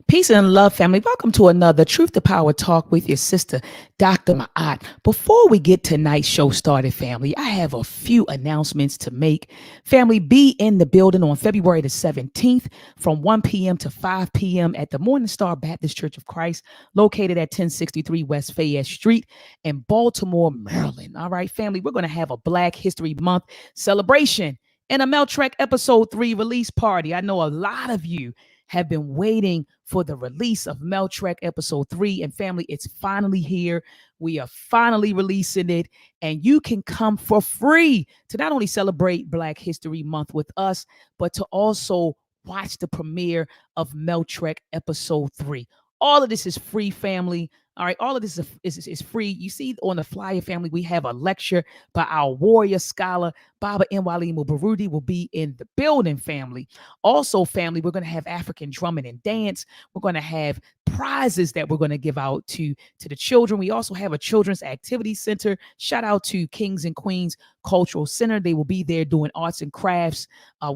Peace and love, family. Welcome to another Truth to Power Talk with your sister, Dr. Maat. Before we get tonight's show started, family, I have a few announcements to make. Family, be in the building on February the 17th from 1 p.m. to 5 p.m. at the Morning Star Baptist Church of Christ, located at 1063 West Fayette Street in Baltimore, Maryland. All right, family, we're going to have a Black History Month celebration and a Meltrek Episode 3 release party. I know a lot of you have been waiting for the release of Meltrek Episode 3. And family, it's finally here. We are finally releasing it. And you can come for free to not only celebrate Black History Month with us, but to also watch the premiere of Meltrek Episode 3. All of this is free, family. All right, all of this is free. You see on the flyer, family, we have a lecture by our warrior scholar, Baba Nwalimu Barudi, will be in the building, family. Also, family, we're going to have African drumming and dance. We're going to have prizes that we're going to give out to the children. We also have a children's activity center. Shout out to Kings and Queens Cultural Center. They will be there doing arts and crafts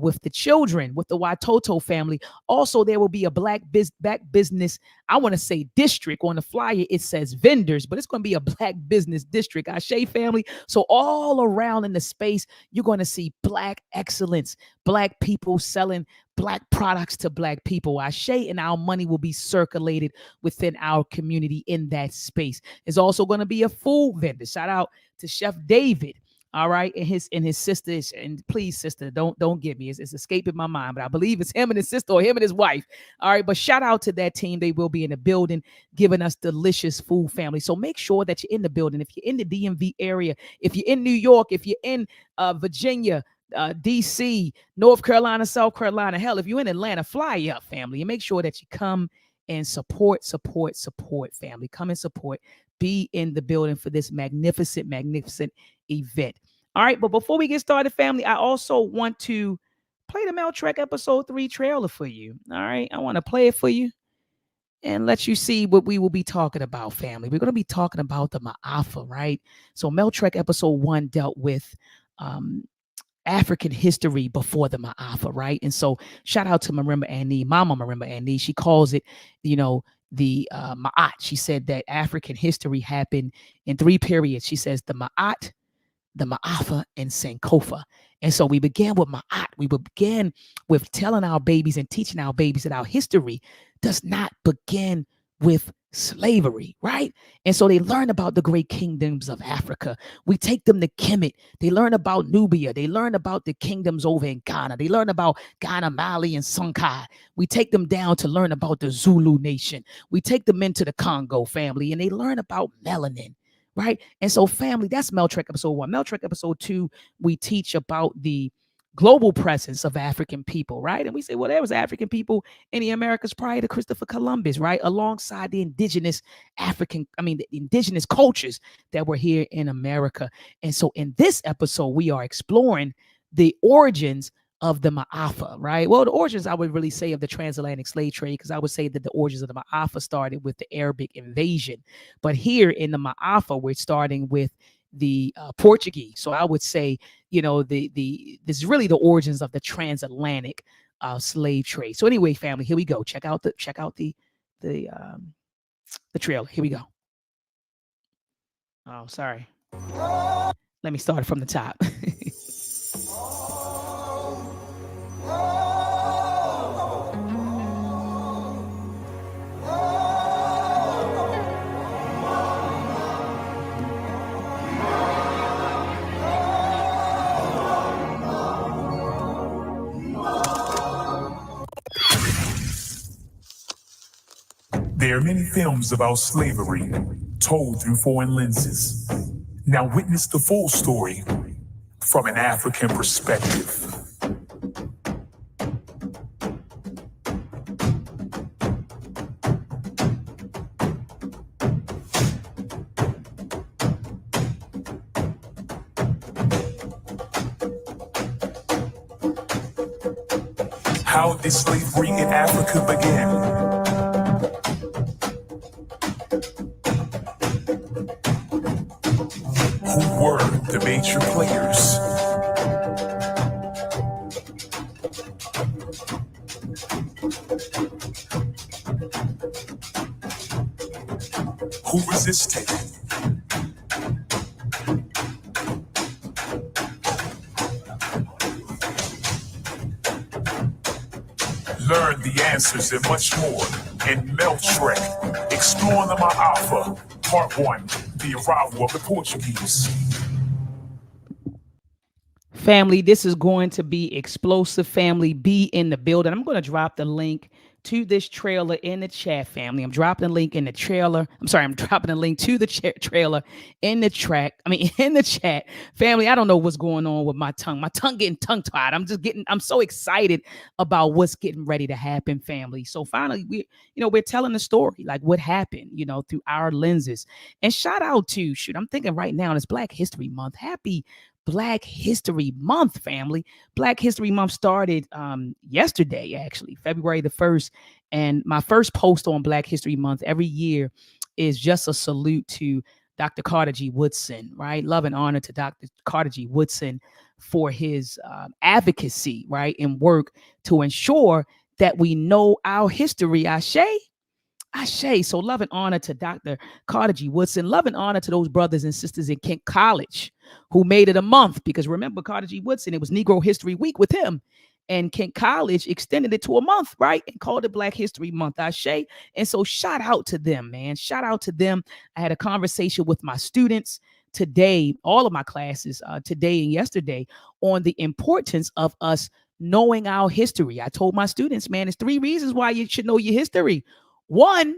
with the children, with the Watoto family. Also, there will be a Black business, I want to say district. On the flyer, it says vendors, but it's going to be a Black business district. Ashe, family. So all around in the space, you're going to see Black excellence, Black people selling Black products to Black people. Ashe, and our money will be circulated within our community in that space. There's also going to be a food vendor. Shout out to Chef David. All right, and his sisters, and please, sister, don't get me. It's escaping my mind, but I believe it's him and his sister or him and his wife. All right, but shout out to that team. They will be in the building giving us delicious food, family. So make sure that you're in the building. If you're in the DMV area, if you're in New York, if you're in Virginia, DC, North Carolina, South Carolina, hell, if you're in Atlanta, fly up, family, and make sure that you come and support, family. Come and support. Be in the building for this magnificent event. All right, but before we get started, family, I also want to play the Meltrek Episode 3 trailer for you. All right, I want to play it for you and let you see what we will be talking about, family. We're going to be talking about the Ma'afa, right? So Meltrek Episode 1 dealt with African history before the Ma'afa, right? And so shout out to Marimba Annie, Mama Marimba Annie. She calls it, the Ma'at. She said that African history happened in 3 periods. She says the Ma'at, the Ma'afa, and Sankofa. And so we began with Ma'at. We began with telling our babies and teaching our babies that our history does not begin with slavery, right? And so they learn about the great kingdoms of Africa. We take them to Kemet. They learn about Nubia. They learn about the kingdoms over in Ghana. They learn about Ghana, Mali, and Songhai. We take them down to learn about the Zulu nation. We take them into the Congo, family, and they learn about melanin, right? And so, family, that's Meltrek Episode 1. Meltrek Episode 2, we teach about the global presence of African people, right? And we say, well, there was African people in the Americas prior to Christopher Columbus, right? Alongside the indigenous the indigenous cultures that were here in America. And so in this episode, we are exploring the origins of the Ma'afa, right? Well, the origins, I would really say, of the transatlantic slave trade, because I would say that the origins of the Ma'afa started with the Arabic invasion. But here in the Ma'afa, we're starting with the Portuguese. So I would say, this is really the origins of the transatlantic slave trade. So anyway, family, here we go. Check out the trailer. Here we go. Oh, sorry. Let me start from the top. There are many films about slavery told through foreign lenses. Now witness the full story from an African perspective. How did slavery in Africa begin? Who were the major players? who resisted. Learn the answers and much more in Meltrek, Exploring the Alpha, Part 1, The Arrival of the Portuguese. Family, this is going to be explosive. Family, be in the building. I'm going to drop the link to this trailer in the chat, family. I'm dropping the link in the trailer. I'm dropping the link to the trailer in the in the chat. Family, I don't know what's going on with my tongue. My tongue getting tongue-tied. I'm so excited about what's getting ready to happen, family. So finally, we're telling the story, like what happened, through our lenses. And shout out to, I'm thinking right now, it's Black History Month. Happy Black History Month, family. Black History Month started yesterday, actually, February the 1st. And my first post on Black History Month every year is just a salute to Dr. Carter G. Woodson, right? Love and honor to Dr. Carter G. Woodson for his advocacy, right, and work to ensure that we know our history. Ashe. So love and honor to Dr. Carter G. Woodson. Love and honor to those brothers and sisters in Kent College who made it a month. Because remember, Carter G. Woodson, it was Negro History Week with him. And Kent College extended it to a month, right? And called it Black History Month. Ashe. And so shout out to them, man. Shout out to them. I had a conversation with my students today, all of my classes today and yesterday, on the importance of us knowing our history. I told my students, man, there's 3 reasons why you should know your history. 1,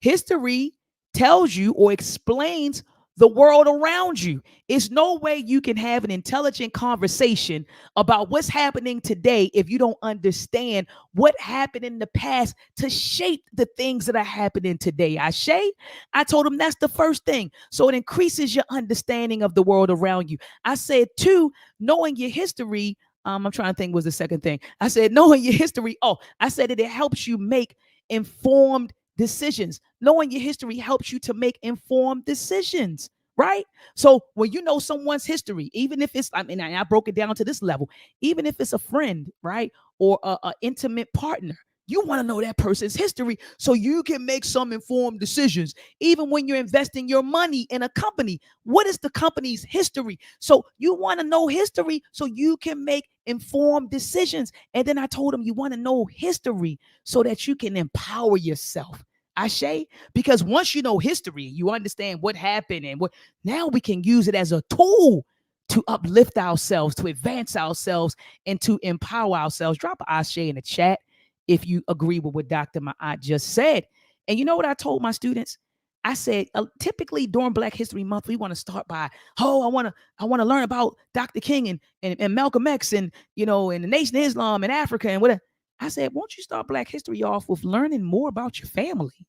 history tells you or explains the world around you. It's no way you can have an intelligent conversation about what's happening today if you don't understand what happened in the past to shape the things that are happening today. I told them that's the first thing. So it increases your understanding of the world around you. I said 2, knowing your history. I'm trying to think was the second thing. I said knowing your history. I said that it helps you make informed decisions. Knowing your history helps you to make informed decisions, right? So when you know someone's history, even if it's, I broke it down to this level, even if it's a friend, right, or a intimate partner, you want to know that person's history so you can make some informed decisions. Even when you're investing your money in a company, what is the company's history? So you want to know history so you can make informed decisions. And then I told him you want to know history so that you can empower yourself. Ashe, because once you know history, you understand what happened and what, now we can use it as a tool to uplift ourselves, to advance ourselves, and to empower ourselves. Drop an ashe in the chat if you agree with what Dr. Maat just said. And you know what I told my students? I said, typically during Black History Month, we want to start by, I want to learn about Dr. King and Malcolm X and, and the Nation of Islam and Africa and whatever. I said, won't you start Black History off with learning more about your family?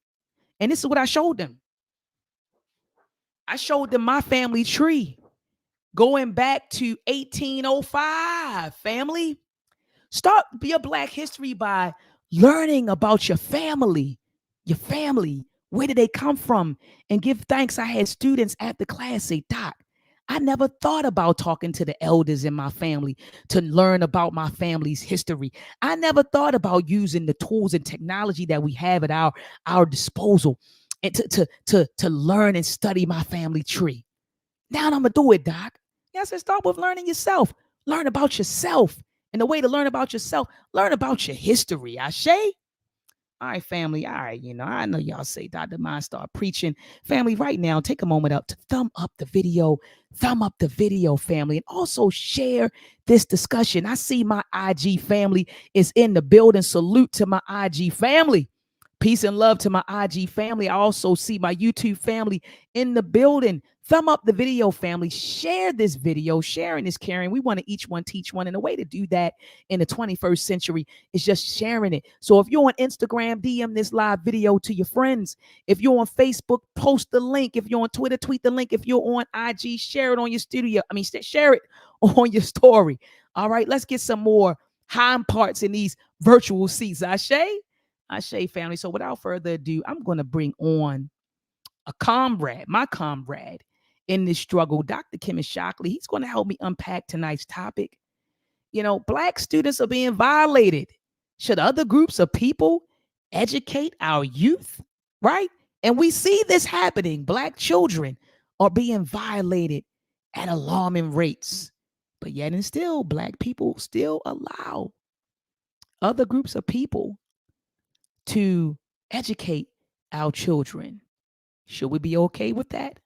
And this is what I showed them. I showed them my family tree going back to 1805, family. Start your Black history by learning about your family. Where did they come from? And give thanks. I had students after class say, Doc, I never thought about talking to the elders in my family to learn about my family's history. I never thought about using the tools and technology that we have at our disposal and to learn and study my family tree. Now I'm gonna do it, Doc. Yes, I start with learning yourself. Learn about yourself. And the way to learn about yourself, learn about your history. Ashe? All right, family. All right, I know y'all say Dr. Maat start preaching. Family, right now, take a moment up to thumb up the video, family, and also share this discussion. I see my IG family is in the building. Salute to my IG family. Peace and love to my IG family. I also see my YouTube family in the building. Thumb up the video, family. Share this video. Sharing is caring. We want to each one teach one. And the way to do that in the 21st century is just sharing it. So if you're on Instagram, DM this live video to your friends. If you're on Facebook, post the link. If you're on Twitter, tweet the link. If you're on IG, share it on your share it on your story. All right, let's get some more hind parts in these virtual seats. Ashe, family. So without further ado, I'm going to bring on my comrade in this struggle, Dr. Kmt Shockley. He's going to help me unpack tonight's topic. Black students are being violated. Should other groups of people educate our youth, right? And we see this happening. Black children are being violated at alarming rates. But yet and still, Black people still allow other groups of people to educate our children. Should we be okay with that?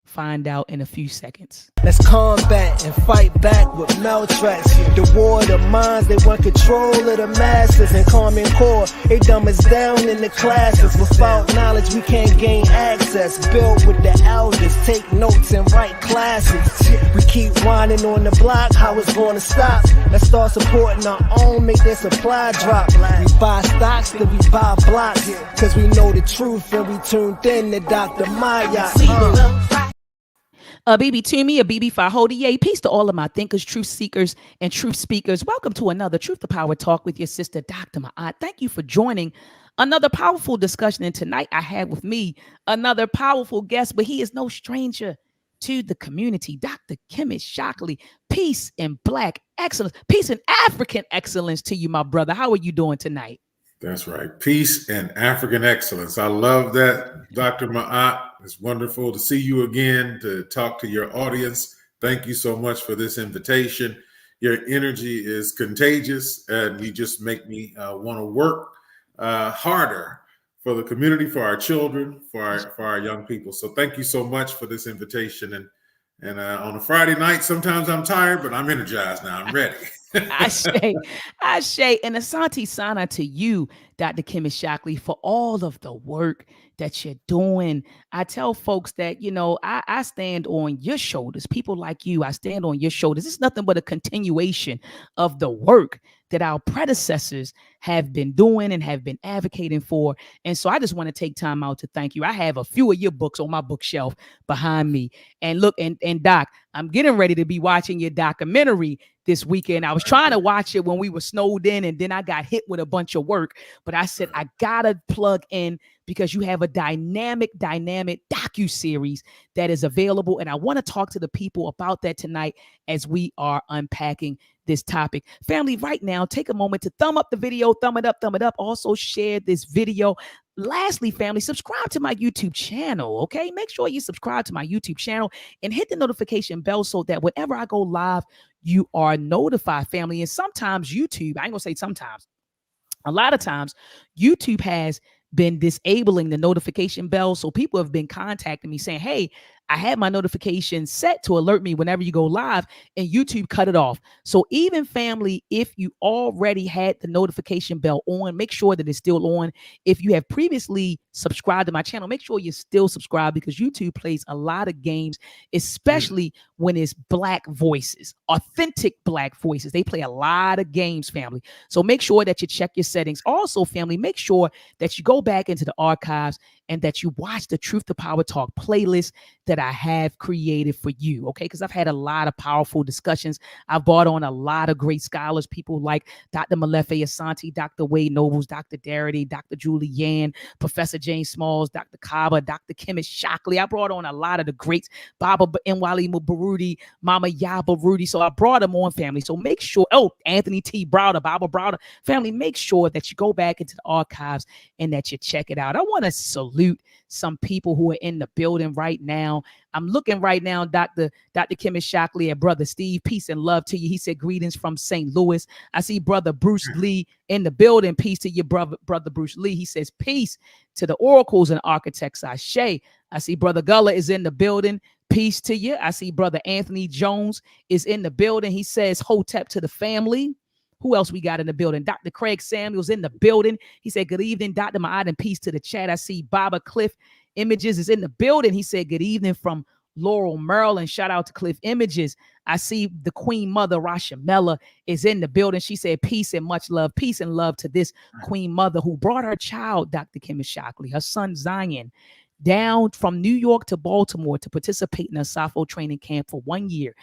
Find out in a few seconds. Let's combat and fight back with Meltrek. The war of the minds, they want control of the masses. And Common Core, they dumb us down in the classes. Without knowledge, we can't gain access. Build with the elders, take notes and write classes. We keep whining on the block, how it's gonna stop? Let's start supporting our own, make their supply drop. We buy stocks, then we buy blocks. Cause we know the truth and we tuned in to Dr. Maat. A BB to me, a BB Fahodiye. Peace to all of my thinkers, truth seekers, and truth speakers. Welcome to another Truth to Power Talk with your sister, Dr. Maat. Thank you for joining another powerful discussion. And tonight I have with me another powerful guest, but he is no stranger to the community, Dr. Kmt Shockley. Peace and Black excellence, peace and African excellence to you, my brother. How are you doing tonight? That's right. Peace and African excellence. I love that, Dr. Maat. It's wonderful to see you again, to talk to your audience. Thank you so much for this invitation. Your energy is contagious, and you just make me want to work harder for the community, for our children, for our young people. So thank you so much for this invitation. And on a Friday night, sometimes I'm tired, but I'm energized now. I'm ready. Ashe, and Asante Sana to you, Dr. Kmt Shockley, for all of the work that you're doing. I tell folks that, I stand on your shoulders. People like you, I stand on your shoulders. It's nothing but a continuation of the work that our predecessors have been doing and have been advocating for. And so I just want to take time out to thank you. I have a few of your books on my bookshelf behind me. And look, and Doc, I'm getting ready to be watching your documentary this weekend. I was trying to watch it when we were snowed in, and then I got hit with a bunch of work. But I said, I gotta plug in because you have a dynamic docu-series that is available. And I want to talk to the people about that tonight as we are unpacking this topic. Family, right now, take a moment to thumb up the video, thumb it up. Also share this video. Lastly, family, subscribe to my YouTube channel, okay? Make sure you subscribe to my YouTube channel and hit the notification bell so that whenever I go live, you are notified, family. And sometimes YouTube, I ain't gonna say sometimes, a lot of times, YouTube has been disabling the notification bell. So people have been contacting me saying, hey, I had my notification set to alert me whenever you go live, and YouTube cut it off. So even family, if you already had the notification bell on, make sure that it's still on. If you have previously subscribed to my channel, make sure you're still subscribed, because YouTube plays a lot of games, especially when it's Black voices, authentic Black voices. They play a lot of games, family. So make sure that you check your settings. Also, family, make sure that you go back into the archives and that you watch the Truth to Power Talk playlist that I have created for you, okay? Because I've had a lot of powerful discussions. I've brought on a lot of great scholars, people like Dr. Molefe Asante, Dr. Wade Nobles, Dr. Darity, Dr. Julie Yan, Professor James Smalls, Dr. Kaba, Dr. Kmt Shockley. I brought on a lot of the greats, Baba Nwali Mubarudi, Mama Yaba Rudy. So I brought them on, family. So make sure, Anthony T. Browder, Baba Browder. Family, make sure that you go back into the archives and that you check it out. I want to salute some people who are in the building right now. I'm looking right now, Dr. Kmt Shockley and Brother Steve. Peace and love to you. He said greetings from St. Louis. I see Brother Bruce Lee in the building. Peace to your brother Bruce Lee. He says peace to the oracles and architects. Ashe. I see Brother Gullah is in the building. Peace to you. I see Brother Anthony Jones is in the building. He says hotep to the family. Who else we got in the building? Dr. Craig Samuels in the building. He said, good evening, Dr. Maat, and peace to the chat. I see Baba Cliff Images is in the building. He said, good evening from Laurel, Maryland. Shout out to Cliff Images. I see the Queen Mother, Rashamella, is in the building. She said, peace and much love. Peace and love to this Queen Mother who brought her child, Dr. Kmt Shockley, her son Zion, down from New York to Baltimore to participate in a SAFO training camp for 1 year.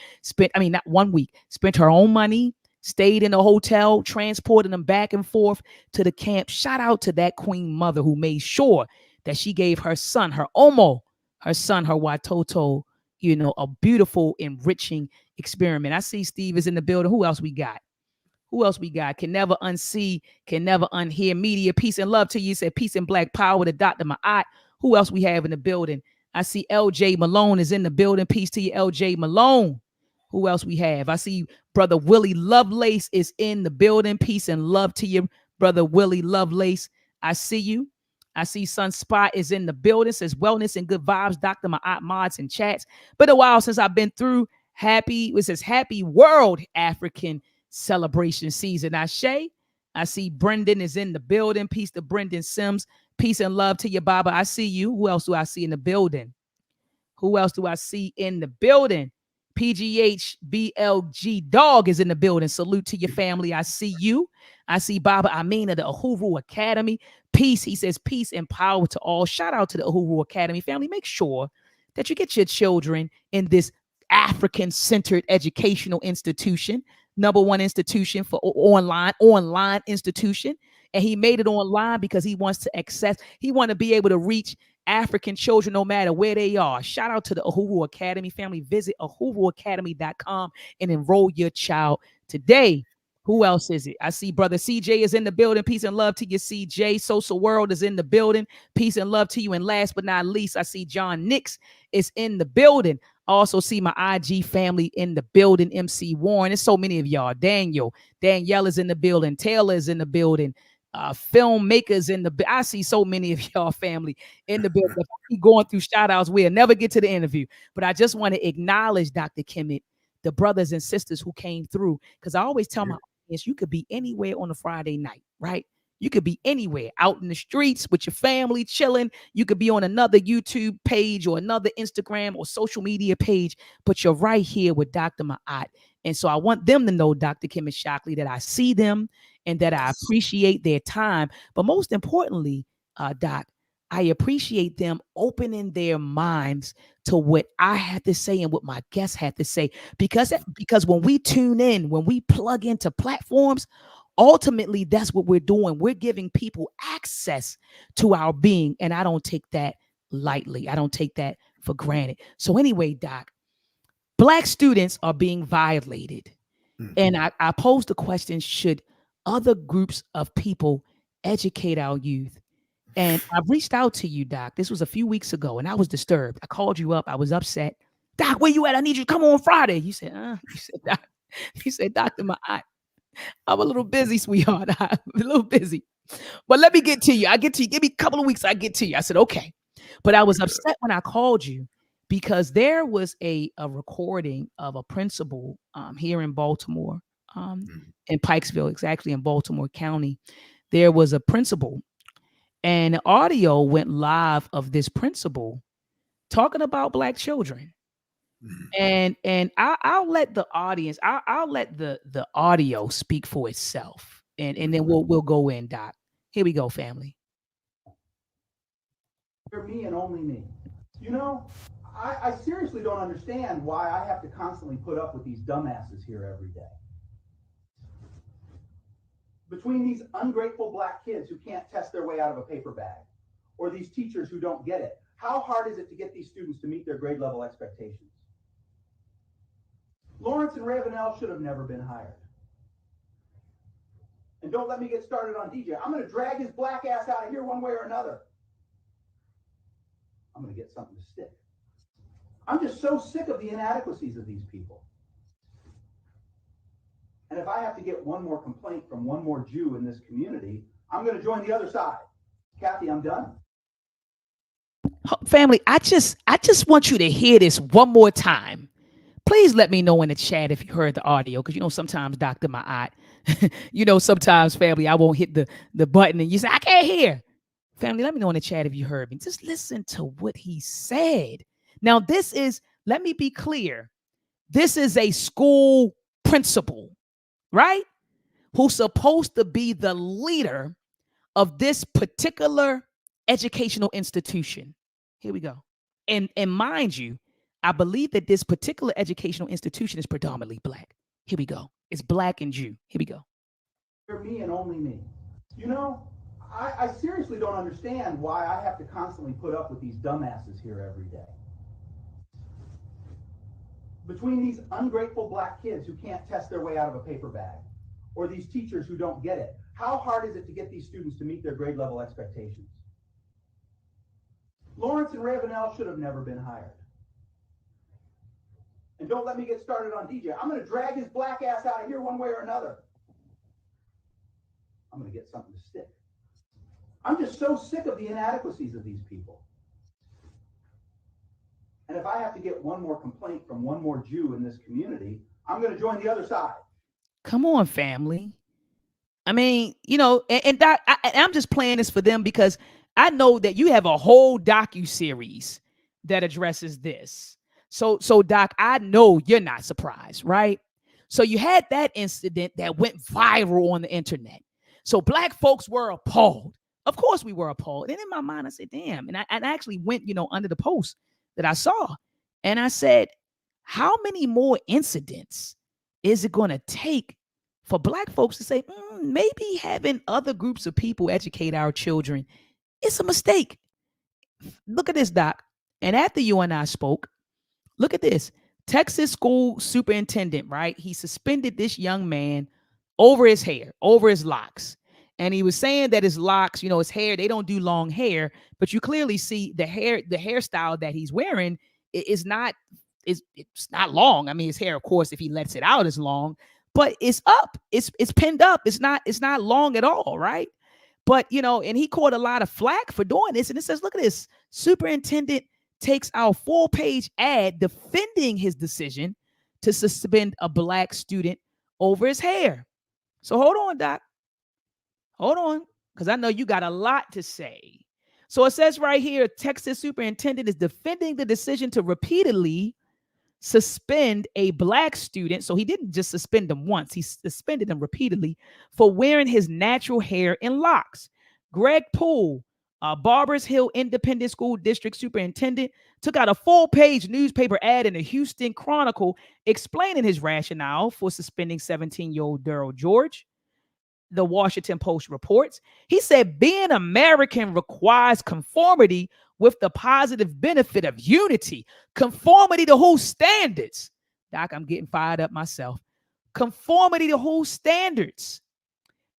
Not 1 week. Spent her own money, stayed in a hotel, transported them back and forth to the camp. Shout out to that Queen Mother who made sure that she gave her son, her Omo, her son, her Watoto, a beautiful, enriching experiment. I see Steve is in the building. Who else we got? Can never unsee, can never unhear. Media, peace and love to you. Said peace and Black power to Dr. Maat, Who else we have in the building? I see LJ Malone is in the building. Peace to you, LJ Malone. Who else we have? I see Brother Willie Lovelace is in the building. Peace and love to you, Brother Willie Lovelace. I see you. I see Sunspot is in the building. Says wellness and good vibes. Dr. Maat mods and chats. Been a while since I've been through. It says happy World African Celebration Season. I see Brendan is in the building. Peace to Brendan Sims. Peace and love to you, Baba. I see you. Who else do I see in the building? Who else do I see in the building? PGH BLG Dog is in the building. Salute to your family. I see you. I see Baba Amin of the Uhuru Academy. Peace. He says peace and power to all. Shout out to the Uhuru Academy family. Make sure that you get your children in this African-centered educational institution. #1 institution for online institution. And he made it online because he wants to be able to reach African children no matter where they are. Shout out to the Uhuru Academy family. Visit uhuruacademy.com and enroll your child today. Who else is it? I see Brother CJ is in the building. Peace and love to you, CJ. Social World is in the building. Peace and love to you. And last but not least, I see John Nix is in the building. I also see my IG family in the building. MC Warren. There's so many of y'all. Danielle is in the building. Taylor is in the building. Filmmakers in the I see so many of y'all family in the building. If I keep going through shout outs, we'll never get to the interview. But I just want to acknowledge, Dr. Kmt, the brothers and sisters who came through. Because I always tell my audience, you could be anywhere on a Friday night, right? You could be anywhere, out in the streets with your family, chilling. You could be on another YouTube page or another Instagram or social media page, but you're right here with Dr. Maat. And so I want them to know, Dr. Kmt Shockley, that I see them and that I appreciate their time. But most importantly, Doc, I appreciate them opening their minds to what I have to say and what my guests have to say. Because when we tune in, when we plug into platforms, ultimately, that's what we're doing. We're giving people access to our being. And I don't take that lightly. I don't take that for granted. So anyway, Doc, Black students are being violated. And I posed the question, should other groups of people educate our youth? And I reached out to you, Doc. This was a few weeks ago, and I was disturbed. I called you up. I was upset. Doc, where you at? I need you to come on Friday. You said, Doc, Dr. Maat, I'm a little busy, sweetheart. I'm a little busy. But let me get to you. I get to you. Give me a couple of weeks. I get to you. I said, okay. But I was upset when I called you because there was a recording of a principal here in Baltimore, in Pikesville. It's actually in Baltimore County. There was a principal, and the audio went live of this principal talking about Black children. And I'll let the audience, I'll let the audio speak for itself, and then we'll go in, Doc. Here we go, family. For me and only me. You know, I seriously don't understand why I have to constantly put up with these dumbasses here every day. Between these ungrateful Black kids who can't test their way out of a paper bag, or these teachers who don't get it, how hard is it to get these students to meet their grade level expectations? Lawrence and Ravenel should have never been hired. And don't let me get started on DJ. I'm going to drag his Black ass out of here one way or another. I'm going to get something to stick. I'm just so sick of the inadequacies of these people. And if I have to get one more complaint from one more Jew in this community, I'm going to join the other side. Kathy, I'm done. Family, I just want you to hear this one more time. Please let me know in the chat if you heard the audio, because sometimes Dr. Maat, sometimes, family, I won't hit the button and you say, I can't hear. Family, let me know in the chat if you heard me. Just listen to what he said. Now, let me be clear. This is a school principal, right? Who's supposed to be the leader of this particular educational institution. Here we go. And mind you, I believe that this particular educational institution is predominantly Black. Here we go. It's Black and Jew. Here we go. For me and only me. You know, I seriously don't understand why I have to constantly put up with these dumbasses here every day. Between these ungrateful Black kids who can't test their way out of a paper bag, or these teachers who don't get it, how hard is it to get these students to meet their grade level expectations? Lawrence and Ravenel should have never been hired. And don't let me get started on DJ. I'm going to drag his black ass out of here one way or another. I'm going to get something to stick. I'm just so sick of the inadequacies of these people. And if I have to get one more complaint from one more Jew in this community, I'm going to join the other side. Come on, family. I mean, you know, and I'm just playing this for them because I know that you have a whole docu-series that addresses this. So Doc, I know you're not surprised, right? So you had that incident that went viral on the internet. So Black folks were appalled. Of course we were appalled. And in my mind, I said, damn. And I actually went, you know, under the post that I saw. And I said, how many more incidents is it going to take for Black folks to say, maybe having other groups of people educate our children, it's a mistake? Look at this, Doc. And after you and I spoke, look at this. Texas school superintendent, right? He suspended this young man over his hair, over his locks. And he was saying that his locks, you know, his hair, they don't do long hair, but you clearly see the hairstyle that he's wearing is not, it's not long. I mean, his hair, of course, if he lets it out, is long, but it's up. It's pinned up. It's not long at all, right? But, you know, and he caught a lot of flack for doing this. And it says, look at this. Superintendent takes our full-page ad defending his decision to suspend a Black student over his hair. So hold on, Doc. Hold on, because I know you got a lot to say. So it says right here, Texas superintendent is defending the decision to repeatedly suspend a Black student. So he didn't just suspend him once, he suspended him repeatedly for wearing his natural hair in locks. Greg Poole, Barbers Hill Independent School District superintendent, took out a full-page newspaper ad in the Houston Chronicle explaining his rationale for suspending 17-year-old Daryl George. The Washington Post reports. He said being American requires conformity with the positive benefit of unity. Conformity to whose standards? Doc, I'm getting fired up myself. Conformity to whose standards?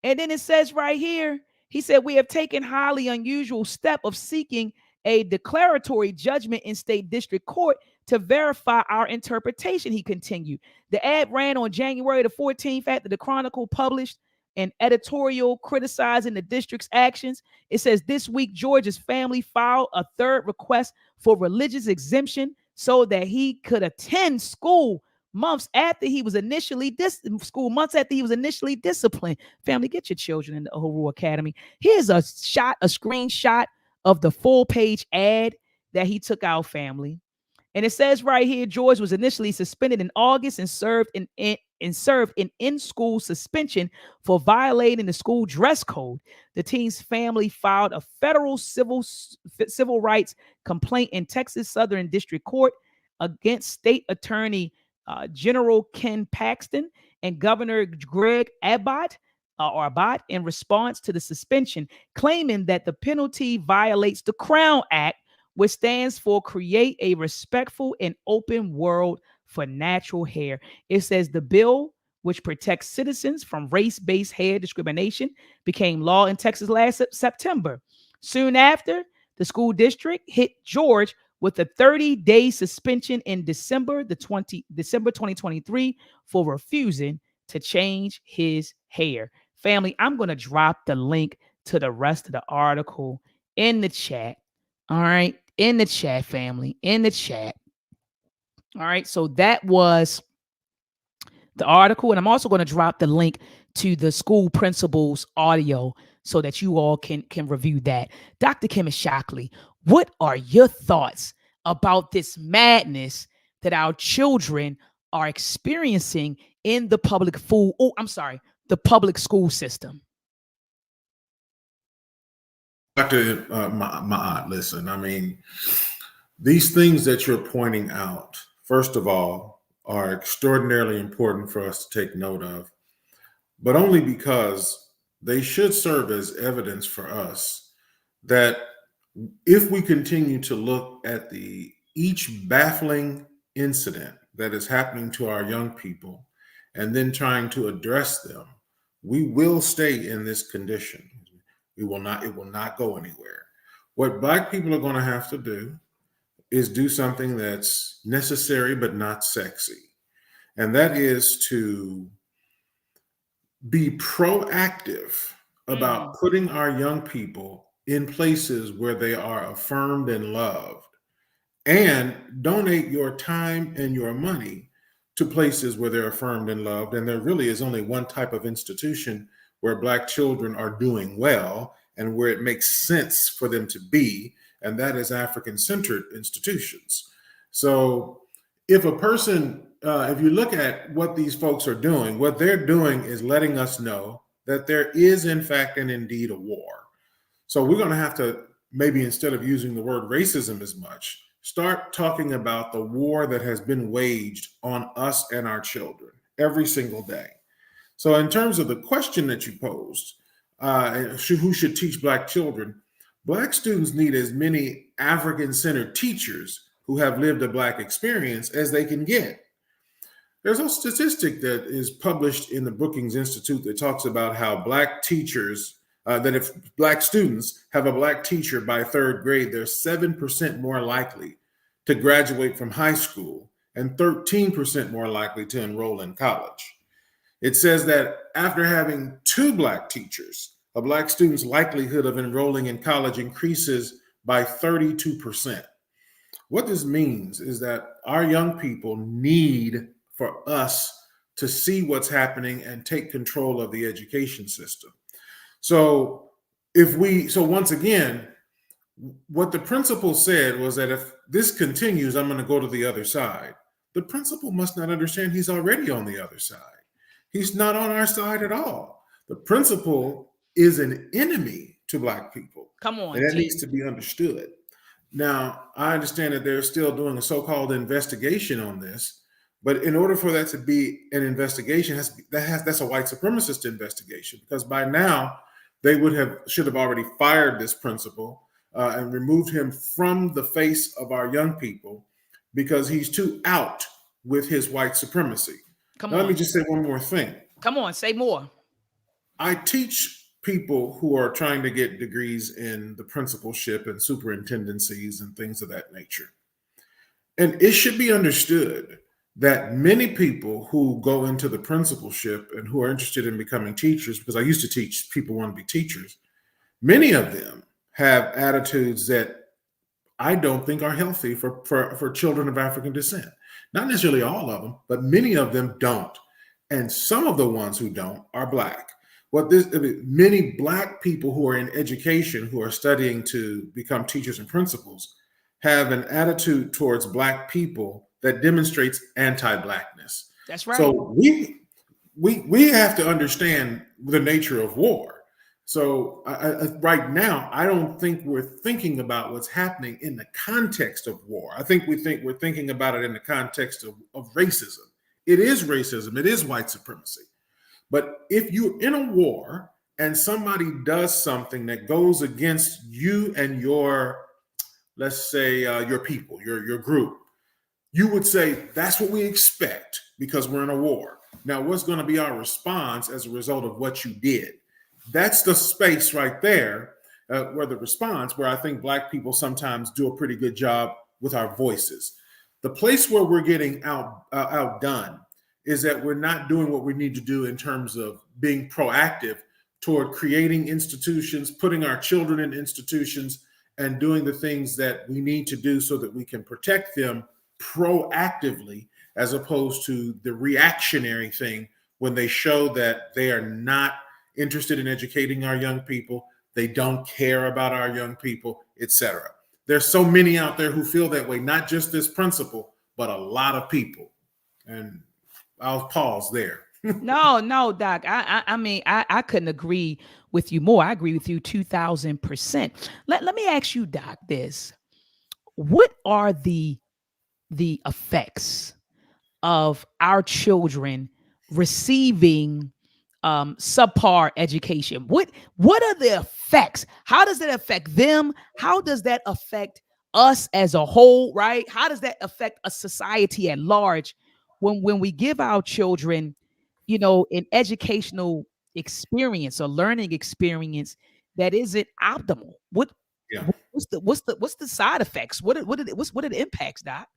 And then it says right here, he said, we have taken highly unusual step of seeking a declaratory judgment in state district court to verify our interpretation, he continued. The ad ran on January the 14th after the Chronicle published an editorial criticizing the district's actions. It says this week, George's family filed a third request for religious exemption so that he could attend school months after he was initially disciplined. Family, get your children in the Uhuru Academy. Here's a screenshot of the full-page ad that he took out, family. And it says right here, George was initially suspended in August and served an in-school suspension for violating the school dress code. The teen's family filed a federal civil rights complaint in Texas Southern District Court against State Attorney General Ken Paxton and Governor Greg Abbott in response to the suspension, claiming that the penalty violates the Crown Act, which stands for Create a Respectful and Open World for Natural Hair. It says the bill, which protects citizens from race-based hair discrimination, became law in Texas last September. Soon after, the school district hit George with a 30-day suspension in December 2023 for refusing to change his hair. Family, I'm going to drop the link to the rest of the article in the chat. All right, in the chat, family, in the chat. All right, so that was the article, and I'm also going to drop the link to the school principal's audio so that you all can review that. Dr. Kmt Shockley, what are your thoughts about this madness that our children are experiencing in the public school system? Dr. Maat, listen, I mean, these things that you're pointing out, first of all, are extraordinarily important for us to take note of, but only because they should serve as evidence for us that if we continue to look at each baffling incident that is happening to our young people and then trying to address them, we will stay in this condition. It will not go anywhere. What Black people are going to have to do is do something that's necessary but not sexy. And that is to be proactive about putting our young people in places where they are affirmed and loved, and donate your time and your money to places where they're affirmed and loved. And there really is only one type of institution where Black children are doing well and where it makes sense for them to be, and that is African-centered institutions. So if a person, if you look at what these folks are doing, what they're doing is letting us know that there is, in fact and indeed, a war. So we're going to have to, maybe instead of using the word racism as much, start talking about the war that has been waged on us and our children every single day. So in terms of the question that you posed, who should teach Black children, Black students need as many African-centered teachers who have lived a Black experience as they can get. There's a statistic that is published in the Brookings Institute that talks about how Black teachers, that if Black students have a Black teacher by third grade, they're 7% more likely to graduate from high school and 13% more likely to enroll in college. It says that after having 2 Black teachers, a Black student's likelihood of enrolling in college increases by 32%. What this means is that our young people need for us to see what's happening and take control of the education system. So once again, what the principal said was that if this continues, I'm going to go to the other side. The principal must not understand he's already on the other side. He's not on our side at all. The principal is an enemy to Black people. Come on, and that G. needs to be understood. Now, I understand that they're still doing a so-called investigation on this, but in order for that to be an investigation, that's a white supremacist investigation, because by now they should have already fired this principal and removed him from the face of our young people because he's too out with his white supremacy. Now, let me just say one more thing. Come on, say more. I teach people who are trying to get degrees in the principalship and superintendencies and things of that nature. And it should be understood that many people who go into the principalship and who are interested in becoming teachers, because I used to teach people who want to be teachers, many of them have attitudes that I don't think are healthy for children of African descent. Not necessarily all of them, but many of them don't. And some of the ones who don't are Black. Many Black people who are in education, who are studying to become teachers and principals, have an attitude towards Black people that demonstrates anti-Blackness. That's right. So we have to understand the nature of war. So right now, I don't think we're thinking about what's happening in the context of war. I think we're thinking about it in the context of racism. It is racism. It is white supremacy. But if you're in a war and somebody does something that goes against you and your, let's say, your people, your group, you would say, that's what we expect because we're in a war. Now, what's going to be our response as a result of what you did? That's the space right there where I think Black people sometimes do a pretty good job with our voices. The place where we're getting outdone is that we're not doing what we need to do in terms of being proactive toward creating institutions, putting our children in institutions, and doing the things that we need to do so that we can protect them proactively, as opposed to the reactionary thing when they show that they are not interested in educating our young people, they don't care about our young people, etc. There's so many out there who feel that way, not just this principal, but a lot of people. And I'll pause there. No, Doc. I mean, I couldn't agree with you more. I agree with you 2000%. Let me ask you, Doc, this. What are the effects of our children receiving subpar education? What are the effects? How does that affect them? How does that affect us as a whole, right? How does that affect a society at large when we give our children, an educational experience or learning experience that isn't optimal? Yeah. What's the side effects? What are the impacts, Doc?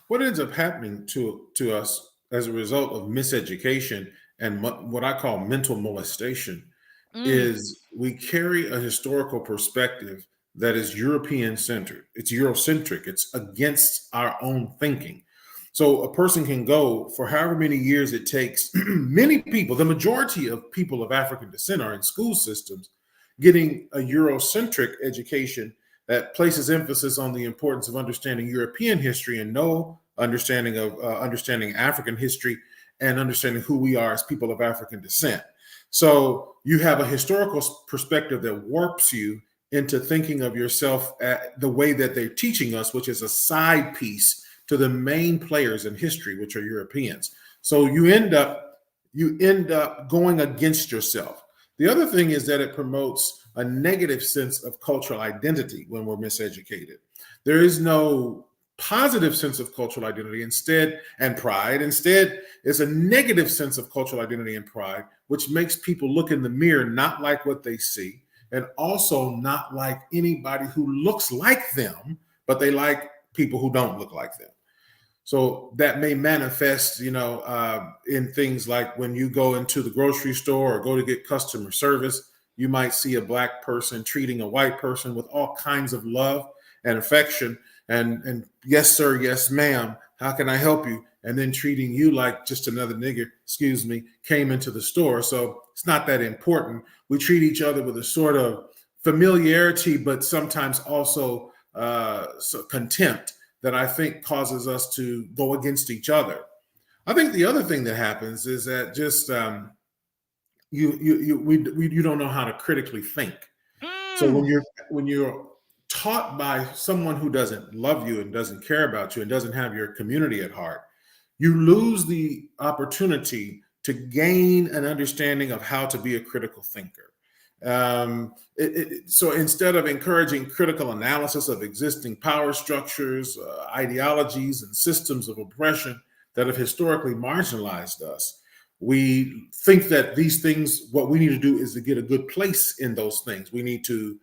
What ends up happening to us as a result of miseducation and what I call mental molestation Mm. is we carry a historical perspective that is European centered. It's Eurocentric. It's against our own thinking. So a person can go for however many years it takes. Many people, the majority of people of African descent are in school systems getting a Eurocentric education that places emphasis on the importance of understanding European history and no understanding of understanding African history and understanding who we are as people of African descent. So you have a historical perspective that warps you into thinking of yourself the way that they're teaching us, which is a side piece to the main players in history, which are Europeans. So you end up going against yourself. The other thing is that it promotes a negative sense of cultural identity when we're miseducated. There is no positive sense of cultural identity and pride. Instead, it's a negative sense of cultural identity and pride, which makes people look in the mirror not like what they see, and also not like anybody who looks like them, but they like people who don't look like them. So that may manifest, in things like when you go into the grocery store or go to get customer service, you might see a Black person treating a white person with all kinds of love and affection and yes, sir, yes, ma'am, how can I help you? And then treating you like just another nigger, came into the store. So it's not that important. We treat each other with a sort of familiarity, but sometimes also contempt that I think causes us to go against each other. I think the other thing that happens is that just you don't know how to critically think. So when you're taught by someone who doesn't love you and doesn't care about you and doesn't have your community at heart, you lose the opportunity to gain an understanding of how to be a critical thinker. So instead of encouraging critical analysis of existing power structures, ideologies, and systems of oppression that have historically marginalized us, we think that these things, what we need to do is to get a good place in those things. We need to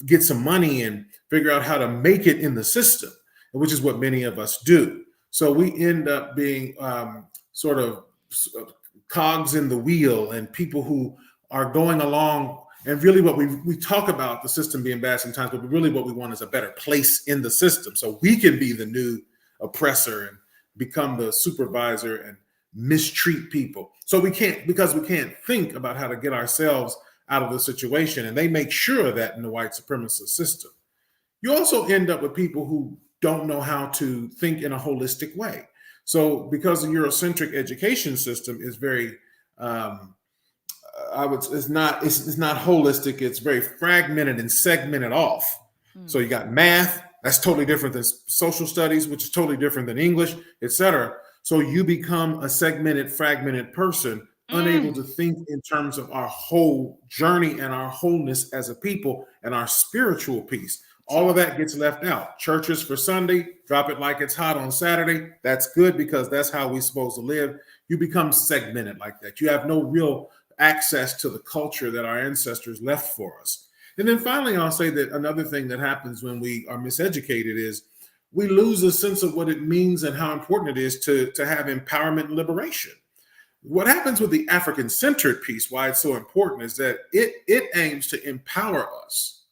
get some money and figure out how to make it in the system, which is what many of us do. So we end up being sort of cogs in the wheel and people who are going along. And really what we talk about the system being bad sometimes, but really what we want is a better place in the system so we can be the new oppressor and become the supervisor and mistreat people. So because we can't think about how to get ourselves out of the situation. And they make sure that in the white supremacist system. You also end up with people who don't know how to think in a holistic way. So because the Eurocentric education system is very, it's not holistic. It's very fragmented and segmented off. So you got math, that's totally different than social studies, which is totally different than English, etc. So you become a segmented, fragmented person, unable to think in terms of our whole journey and our wholeness as a people and our spiritual piece. All of that gets left out. Churches for Sunday, drop it like it's hot on Saturday. That's good because that's how we're supposed to live. You become segmented like that. You have no real access to the culture that our ancestors left for us. And then finally, I'll say that another thing that happens when we are miseducated is we lose a sense of what it means and how important it is to have empowerment and liberation. What happens with the African-centered piece, why it's so important, is that it aims to empower us.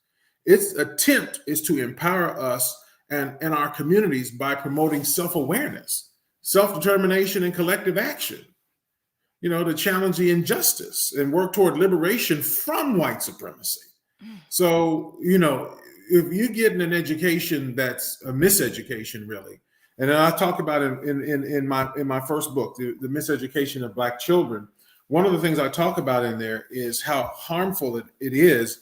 Its attempt is to empower us and our communities by promoting self-awareness, self-determination, and collective action, to challenge the injustice and work toward liberation from white supremacy. So, if you're getting an education that's a miseducation, really, and I talk about it in my first book, the Miseducation of Black Children. One of the things I talk about in there is how harmful it is,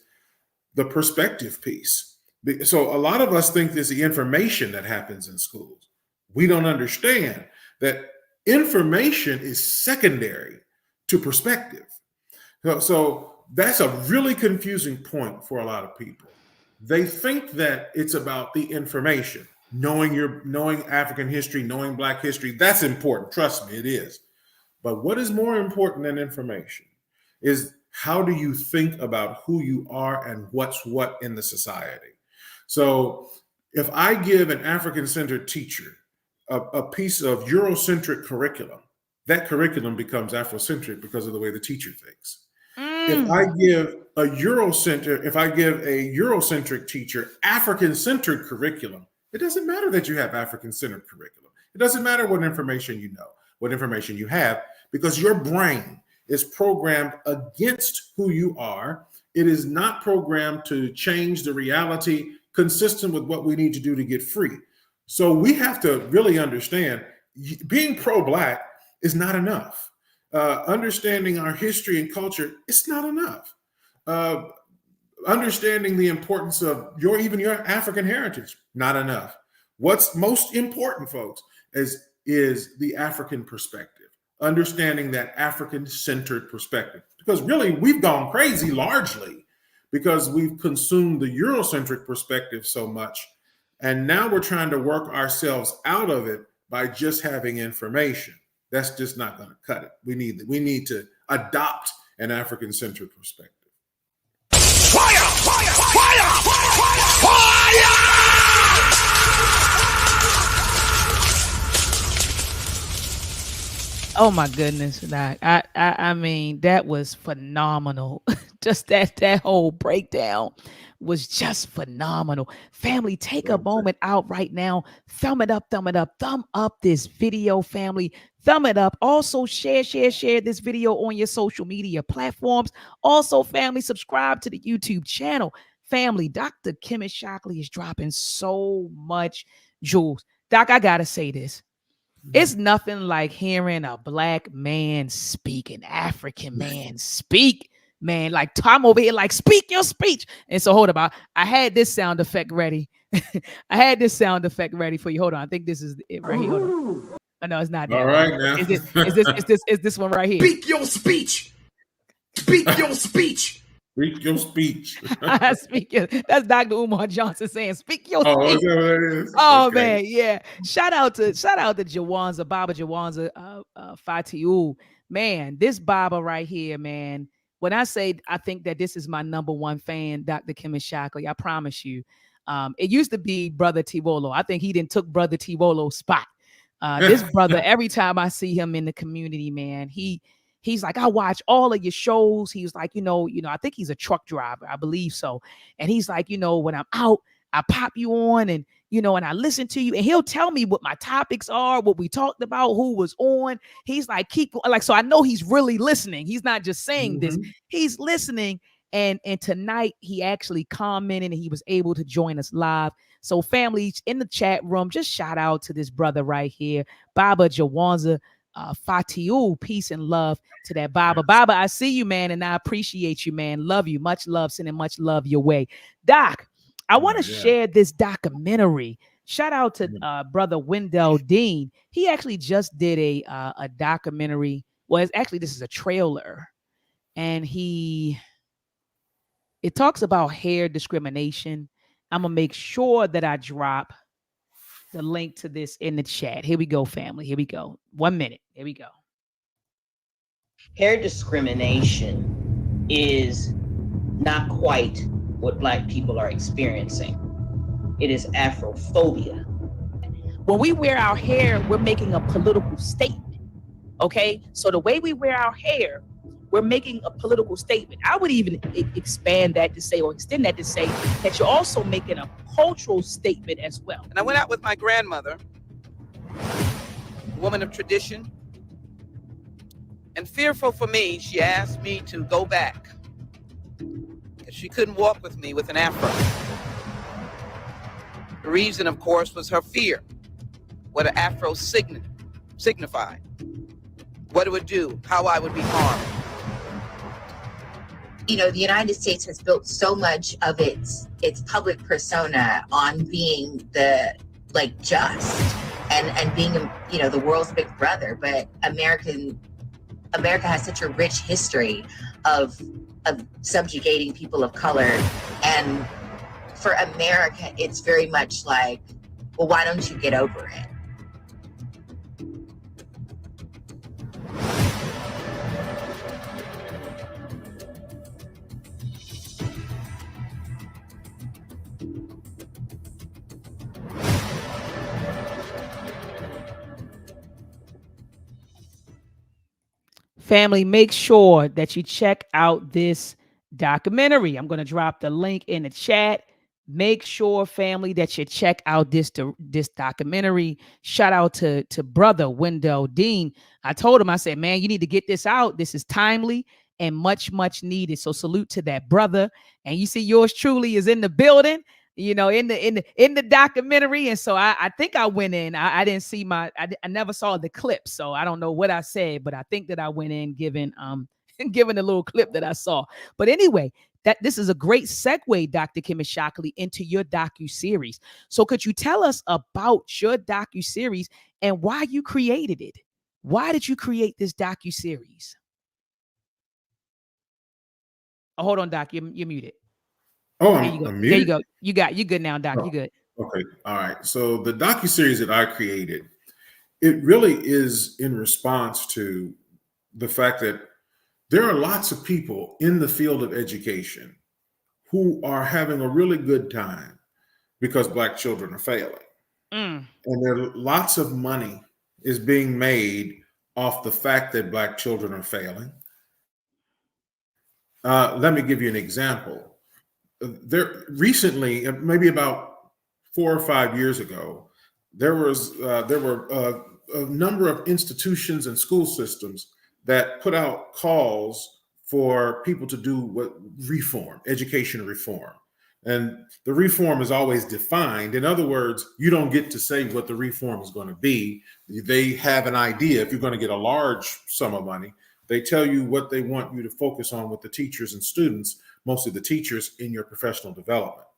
the perspective piece. So a lot of us think there's the information that happens in schools. We don't understand that information is secondary to perspective. So that's a really confusing point for a lot of people. They think that it's about the information. Knowing African history, knowing Black history, that's important. Trust me, it is. But what is more important than information is how do you think about who you are and what's what in the society? So if I give an African-centered teacher a piece of Eurocentric curriculum, that curriculum becomes Afrocentric because of the way the teacher thinks. If I give a Eurocentric teacher African-centered curriculum, it doesn't matter that you have African-centered curriculum. It doesn't matter what information you know, what information you have, because your brain is programmed against who you are. It is not programmed to change the reality consistent with what we need to do to get free. So we have to really understand being pro-Black is not enough. Understanding our history and culture, it's not enough. Understanding the importance of your African heritage, not enough. What's most important, folks, is the African perspective. Understanding that African-centered perspective. Because really, we've gone crazy largely because we've consumed the Eurocentric perspective so much. And now we're trying to work ourselves out of it by just having information. That's just not going to cut it. We need to adopt an African-centered perspective. Fire! Fire! Fire! Fire! Oh my goodness, Doc. I mean, that was phenomenal. Just that whole breakdown was just phenomenal. Family, take a moment out right now. Thumb it up, thumb up this video, family. Thumb it up. Also share this video on your social media platforms. Also, family, subscribe to the YouTube channel. Family, Dr. Kmt Shockley is dropping so much jewels. Doc, I gotta say this. It's nothing like hearing a Black man speak, an African man speak, man. Like Tom over here, like, speak your speech. And so hold up, I had this sound effect ready. I had this sound effect ready for you. Hold on, I think this is it right here. Hold on. Oh, no, it's not. All right, now. Is this one right here? Speak your speech. Speak your speech. Speak your speech. That's Dr. Umar Johnson saying, speak your speech. Is that what it is? Oh, Okay. man, yeah. Shout out to Jawanza, Baba Jawanza Fatiu. Man, this Baba right here, man. When I say I think that this is my number one fan, Dr. Kmt Shockley, I promise you. It used to be Brother Tivolo. I think he didn't took Brother Tivolo's spot. This brother, every time I see him in the community, man, he's like, I watch all of your shows. He's like, I think he's a truck driver. I believe so. And he's like, when I'm out, I pop you on and, and I listen to you, and he'll tell me what my topics are, what we talked about, who was on. He's like, so I know he's really listening. He's not just saying this, he's listening. And tonight he actually commented and he was able to join us live. So families in the chat room, just shout out to this brother right here, Baba Jawanza Fatiu. Peace and love to that Baba. Baba, I see you, man, and I appreciate you, man. Love you. Much love, sending much love your way. Doc, I want to share this documentary. Shout out to brother Wendell Dean. He actually just did a documentary. Well, this is a trailer, and it talks about hair discrimination. I'm gonna make sure that I drop the link to this in the chat. Here we go, family. Here we go. 1 minute. Here we go. Hair discrimination is not quite what Black people are experiencing. It is Afrophobia. When we wear our hair, we're making a political statement. Okay? So the way we wear our hair, we're making a political statement. I would even expand that to say, or extend that to say, that you're also making a cultural statement as well. And I went out with my grandmother, a woman of tradition, and fearful for me, she asked me to go back. She couldn't walk with me with an afro. The reason, of course, was her fear. What an afro signified. What it would do, how I would be harmed. The United States has built so much of its public persona on being just and being, the world's big brother. But America has such a rich history of subjugating people of color. And for America, it's very much like, well, why don't you get over it? family, make sure that you check out this documentary. I'm going to drop the link in the chat. Make sure, family, that you check out this documentary. Shout out to brother Wendell Dean. I told him, I said, man, you need to get this out. This is timely and much, much needed. So salute to that brother. And you see, yours truly is in the building, in the documentary. And so I think I went in. I didn't see I never saw the clip, so I don't know what I said, but I think that I went in giving the little clip that I saw. But anyway, that this is a great segue, Dr. Kmt Shockley, into your docu-series. So could you tell us about your docu-series and why you created it? Why did you create this docu-series? Oh, hold on, Doc. You're muted. Oh, there you go. I'm There you muted? go. You good now, Doc. Oh, You good. okay. All right. So the docuseries that I created, it really is in response to the fact that there are lots of people in the field of education who are having a really good time because Black children are failing. And there are lots of money is being made off the fact that Black children are failing. Let me give you an example. There recently, maybe about 4 or 5 years ago, there were a number of institutions and school systems that put out calls for people to do education reform. And the reform is always defined. In other words, you don't get to say what the reform is going to be. They have an idea. If you're going to get a large sum of money, they tell you what they want you to focus on with the teachers and students, mostly the teachers, in your professional development.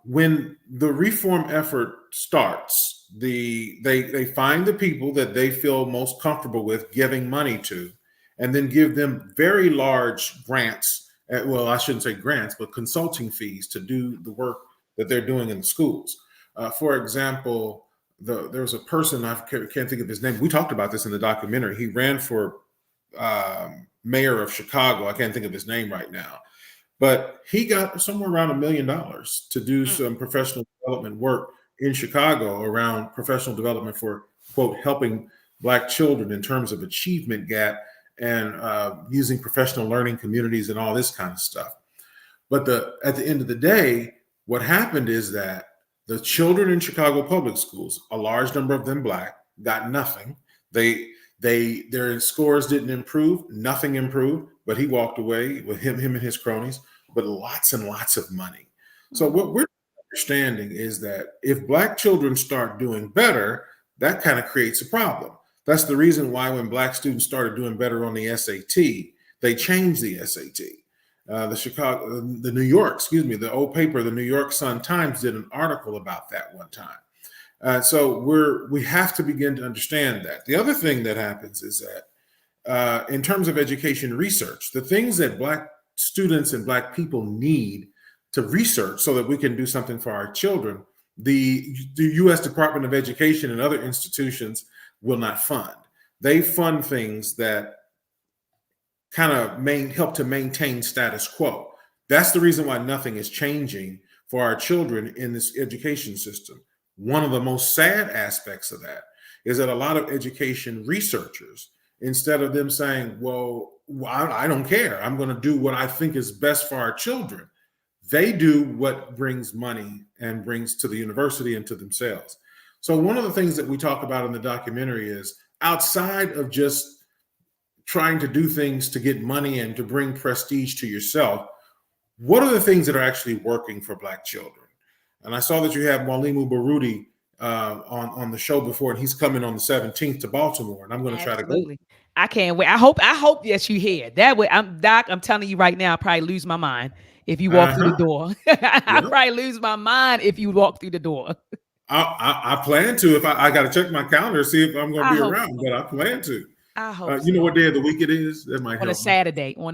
When the reform effort starts, they find the people that they feel most comfortable with giving money to, and then give them very large grants. Well, I shouldn't say grants, but consulting fees to do the work that they're doing in the schools. For example, there's a person, I can't think of his name. We talked about this in the documentary. He ran for mayor of Chicago. I can't think of his name right now. But he got somewhere around $1 million to do some professional development work in Chicago around professional development for, quote, helping Black children in terms of achievement gap and using professional learning communities and all this kind of stuff. But at the end of the day, what happened is that the children in Chicago public schools, a large number of them Black, got nothing. Their scores didn't improve, nothing improved, but he walked away with him and his cronies, but lots and lots of money. So what we're understanding is that if Black children start doing better, that kind of creates a problem. That's the reason why when Black students started doing better on the SAT, they changed the SAT. The old paper, the New York Sun-Times, did an article about that one time. So we have to begin to understand that. The other thing that happens is that in terms of education research, the things that Black students and Black people need to research so that we can do something for our children, the U.S. Department of Education and other institutions will not fund. They fund things that kind of help to maintain status quo. That's the reason why nothing is changing for our children in this education system. One of the most sad aspects of that is that a lot of education researchers, instead of them saying, well, I don't care, I'm going to do what I think is best for our children, they do what brings money and brings to the university and to themselves. So one of the things that we talk about in the documentary is, outside of just trying to do things to get money and to bring prestige to yourself, what are the things that are actually working for Black children? And I saw that you have Mwalimu Baruti on the show before, and he's coming on the 17th to Baltimore, and I'm going to try to go. I can't wait. I hope yes, you hear that way. I'm telling you right now, I'll probably lose my mind if you walk through the door. I'll probably lose my mind if you walk through the door. I plan to. If I got to check my calendar, see if I'm going to be around, but I plan to. I hope you know what day of the week it is? That might help. On a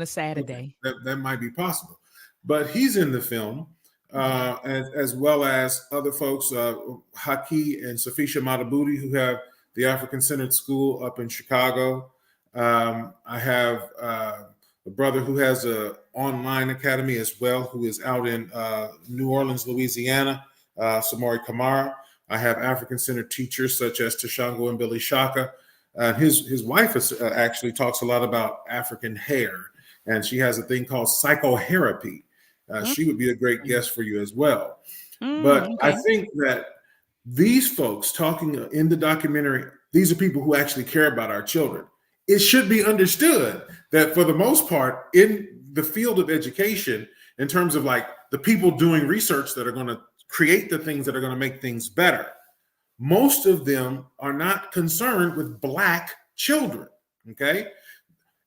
Saturday. Okay. That might be possible. But he's in the film, as well as other folks, Haki and Safisha Matabuti, who have the African Centered School up in Chicago. I have a brother who has an online academy as well, who is out in New Orleans, Louisiana, Samori Kamara. I have African-centered teachers such as Tashango and Billy Shaka. His wife actually talks a lot about African hair, and she has a thing called psychotherapy. She would be a great guest for you as well. But okay. I think that these folks talking in the documentary, these are people who actually care about our children. It should be understood that for the most part, in the field of education, in terms of like the people doing research that are going to create the things that are going to make things better, most of them are not concerned with Black children. Okay.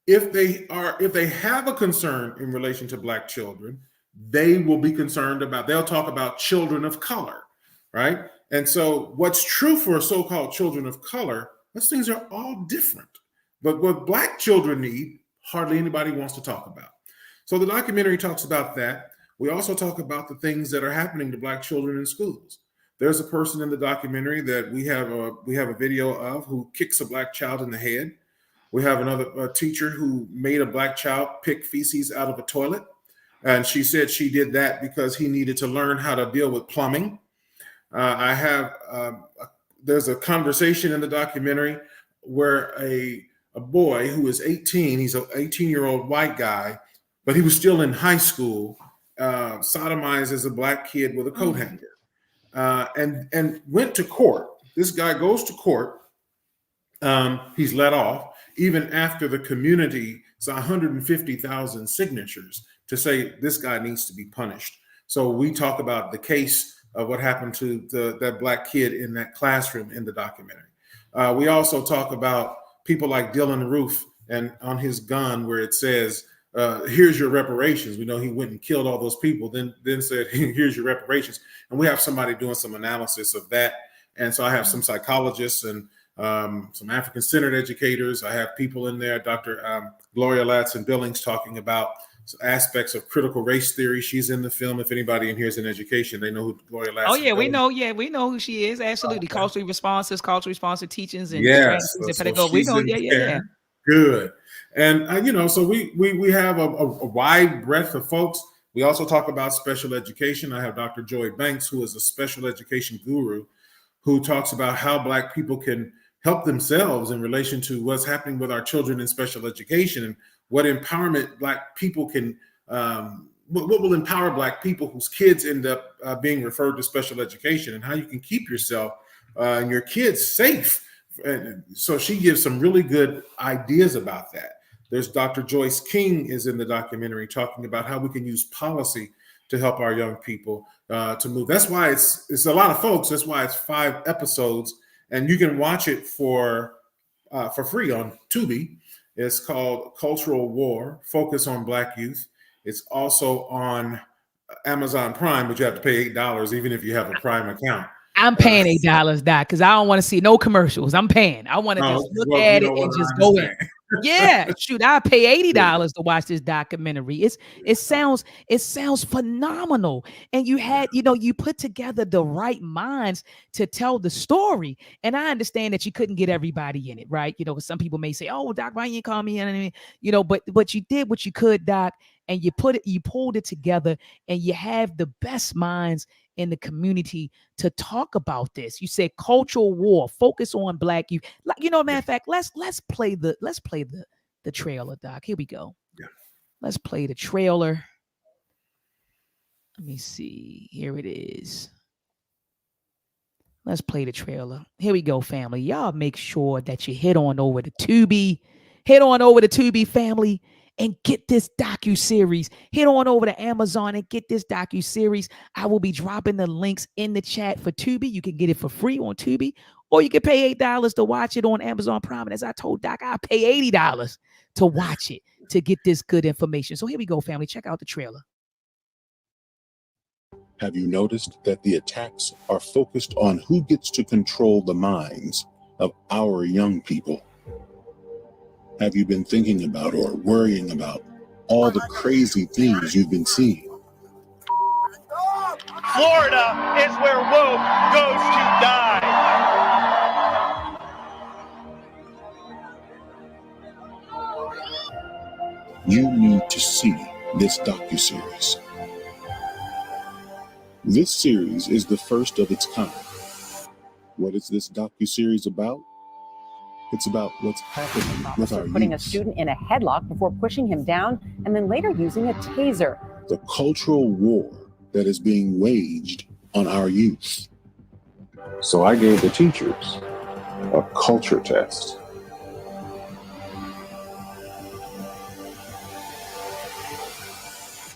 If they have a concern in relation to Black children, they will be concerned about, they'll talk about children of color, right? And so what's true for so-called children of color, those things are all different. But what Black children need, hardly anybody wants to talk about. So the documentary talks about that. We also talk about the things that are happening to Black children in schools. There's a person in the documentary that we have a video of who kicks a Black child in the head. We have another teacher who made a Black child pick feces out of a toilet. And she said she did that because he needed to learn how to deal with plumbing. There's a conversation in the documentary where a boy who is 18, he's an 18-year-old white guy, but he was still in high school, sodomizes a Black kid with a coat hanger, and went to court. This guy goes to court. He's let off even after the community saw 150,000 signatures to say this guy needs to be punished. So we talk about the case of what happened to that Black kid in that classroom in the documentary. We also talk about people like Dylan Roof and on his gun where it says, here's your reparations. We know he went and killed all those people, then said, here's your reparations. And we have somebody doing some analysis of that. And so I have some psychologists and some African-centered educators. I have people in there, Dr. Gloria Ladson-Billings, talking about aspects of critical race theory. She's in the film. If anybody in here is in education, they know who Gloria Ladson. Oh yeah, we know. Yeah, we know who she is. Absolutely, cultural responsive teachings, and yes, and so we know. Yeah. Good. And so we have a wide breadth of folks. We also talk about special education. I have Dr. Joy Banks, who is a special education guru, who talks about how Black people can help themselves in relation to what's happening with our children in special education and what empowerment Black people can, what will empower Black people whose kids end up being referred to special education, and how you can keep yourself and your kids safe. And so she gives some really good ideas about that. There's Dr. Joyce King is in the documentary talking about how we can use policy to help our young people to move. That's why it's a lot of folks. That's why it's 5 episodes, and you can watch it for free on Tubi. It's called Cultural War, Focus on Black Youth. It's also on Amazon Prime, but you have to pay $8 even if you have a Prime account. I'm paying $8, Doc, because I don't want to see no commercials. I'm paying. I want to just look at it and just go in. Yeah, shoot, I pay $80 to watch this documentary. It sounds phenomenal, and you put together the right minds to tell the story. And I understand that you couldn't get everybody in it, right? Some people may say, "Oh, Doc, why you call me in?" But you did what you could, Doc, and you pulled it together, and you have the best minds in the community to talk about this. You said cultural war, focus on Black youth. Matter of fact, let's play the trailer, Doc. Here we go. Yeah. Let's play the trailer. Let me see. Here it is. Let's play the trailer. Here we go, family. Y'all make sure that you head on over to Tubi. Head on over to Tubi, family, and get this docu-series. Head on over to Amazon and get this docu-series. I will be dropping the links in the chat for Tubi. You can get it for free on Tubi, or you can pay $8 to watch it on Amazon Prime. And as I told Doc, I'll pay $80 to watch it to get this good information. So here we go, family. Check out the trailer. Have you noticed that the attacks are focused on who gets to control the minds of our young people? Have you been thinking about or worrying about all the crazy things you've been seeing? Florida is where woke goes to die. You need to see this docuseries. This series is the first of its kind. What is this docuseries about? It's about what's happening with our putting a youth. student in a headlock before pushing him down and then later using a taser. The cultural war that is being waged on our youth. So I gave the teachers a culture test.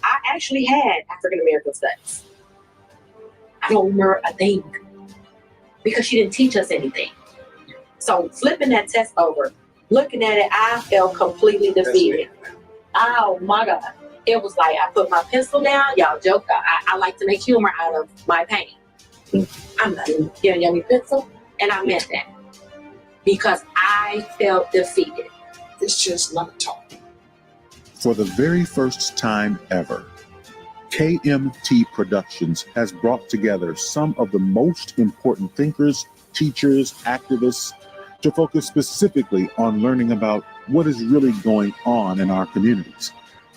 I actually had African American studies. I don't remember a thing because she didn't teach us anything. So flipping that test over, looking at it, I felt completely defeated. Oh my God. It was like I put my pencil down, y'all joke. I like to make humor out of my pain. I'm not even getting a pencil, and I meant that because I felt defeated. It's just not talk. For the very first time ever, KMT Productions has brought together some of the most important thinkers, teachers, activists to focus specifically on learning about what is really going on in our communities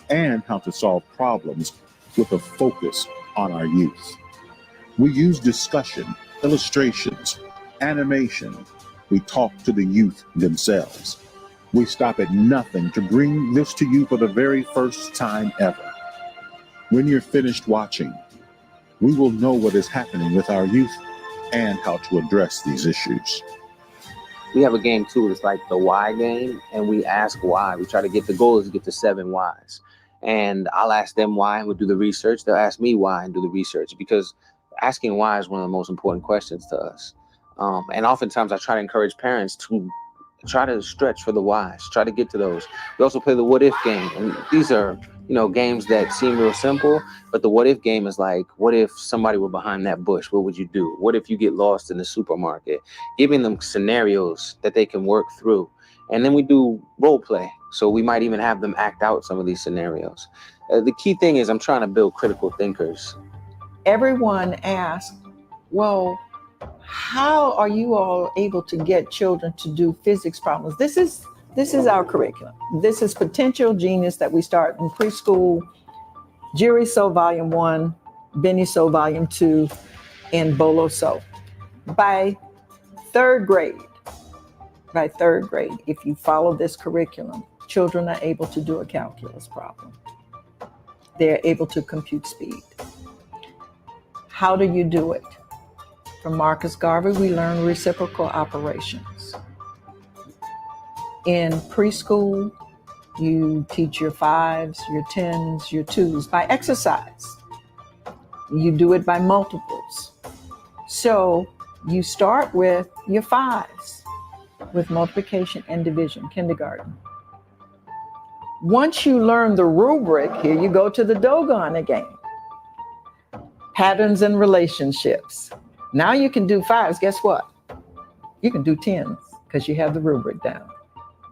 and how to solve problems with a focus on our youth. We use discussion, illustrations, animation. We talk to the youth themselves. We stop at nothing to bring this to you for the very first time ever. When you're finished watching, we will know what is happening with our youth and how to address these issues. We have a game too, it's like the why game, and we ask why. We try to get, the goal is to get to 7 whys. And I'll ask them why and we'll do the research. They'll ask me why and do the research, because asking why is one of the most important questions to us. And oftentimes I try to encourage parents to try to stretch for the whys, try to get to those. We also play the what if game. And these are, games that seem real simple, but the what if game is like, what if somebody were behind that bush? What would you do? What if you get lost in the supermarket? Giving them scenarios that they can work through. And then we do role play. So we might even have them act out some of these scenarios. The key thing is I'm trying to build critical thinkers. Everyone asks, well, how are you all able to get children to do physics problems? This is our curriculum. This is Potential Genius that we start in preschool, Jiri So Volume 1, Benny So Volume 2, and Bolo So. By third grade, if you follow this curriculum, children are able to do a calculus problem. They're able to compute speed. How do you do it? From Marcus Garvey, we learn reciprocal operations. In preschool, you teach your 5s, your 10s, your 2s by exercise. You do it by multiples. So you start with your 5s, with multiplication and division, kindergarten. Once you learn the rubric, here you go to the Dogon again. Patterns and relationships. Now you can do 5s, guess what? You can do 10s because you have the rubric down.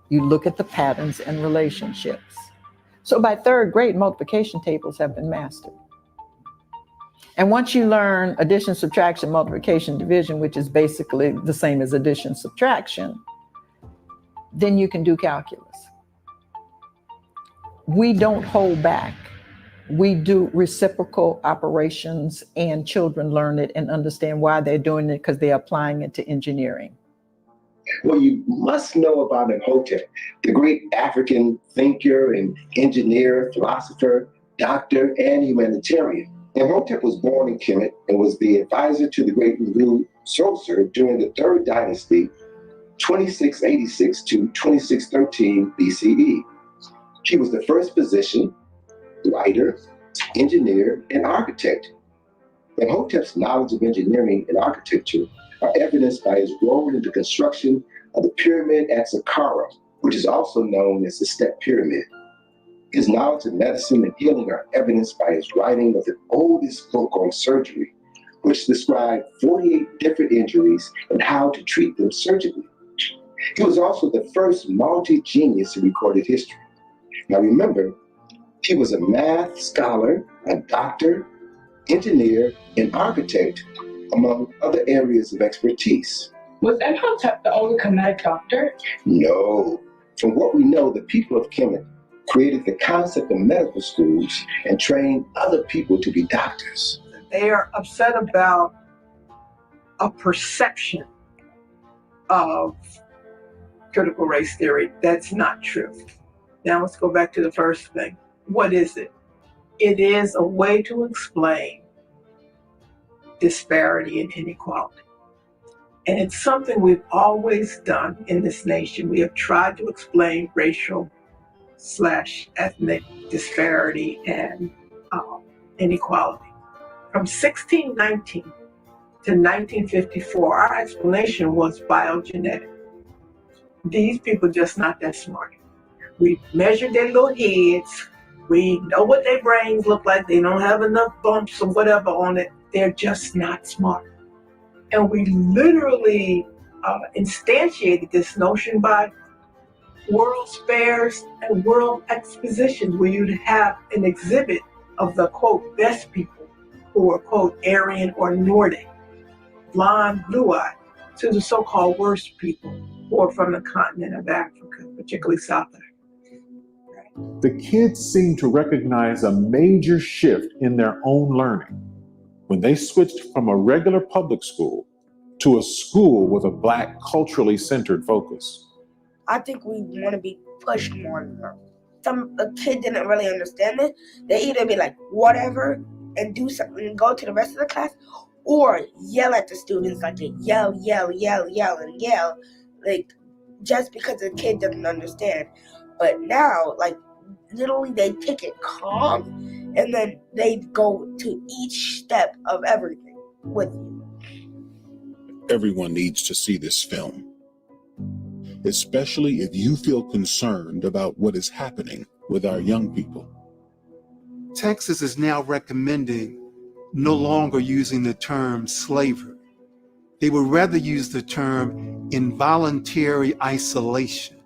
You look at the patterns and relationships. So by third grade, multiplication tables have been mastered. And once you learn addition, subtraction, multiplication, division, which is basically the same as addition, subtraction, then you can do calculus. We don't hold back. We do reciprocal operations, and children learn it and understand why they're doing it because they're applying it to engineering. Well, you must know about Imhotep, the great African thinker and engineer, philosopher, doctor, and humanitarian. Imhotep was born in Kemet and was the advisor to the great Lulu Soser during the Third Dynasty, 2686 to 2613 BCE. He was the first physician, writer, engineer, and architect. Imhotep's knowledge of engineering and architecture are evidenced by his role in the construction of the pyramid at Saqqara, which is also known as the Step Pyramid. His knowledge of medicine and healing are evidenced by his writing of the oldest book on surgery, which described 48 different injuries and how to treat them surgically. He was also the first multi-genius in recorded history. Now remember, he was a math scholar, a doctor, engineer, and architect, among other areas of expertise. Was Imhotep the only Kemetic doctor? No. From what we know, the people of Kemet created the concept of medical schools and trained other people to be doctors. They are upset about a perception of critical race theory. That's not true. Now let's go back to the first thing. What is it? It is a way to explain disparity and inequality. And it's something we've always done in this nation. We have tried to explain racial/ethnic disparity and inequality. From 1619 to 1954, our explanation was biogenetic. These people just not that smart. We measured their little heads. We know what their brains look like. They don't have enough bumps or whatever on it. They're just not smart. And we literally instantiated this notion by World's Fairs and World Expositions, where you'd have an exhibit of the, quote, best people who were, quote, Aryan or Nordic, blonde, blue-eyed, to the so-called worst people who are from the continent of Africa, particularly South Africa. The kids seem to recognize a major shift in their own learning when they switched from a regular public school to a school with a Black culturally centered focus. I think we want to be pushed more. A kid didn't really understand it. They either be like, whatever, and do something and go to the rest of the class, or yell at the students, like they yell, like just because the kid doesn't understand. But now, like, literally they take it calm and then they go to each step of everything with you. Everyone needs to see this film, especially if you feel concerned about what is happening with our young people. Texas is now recommending no longer using the term slavery. They would rather use the term involuntary isolation.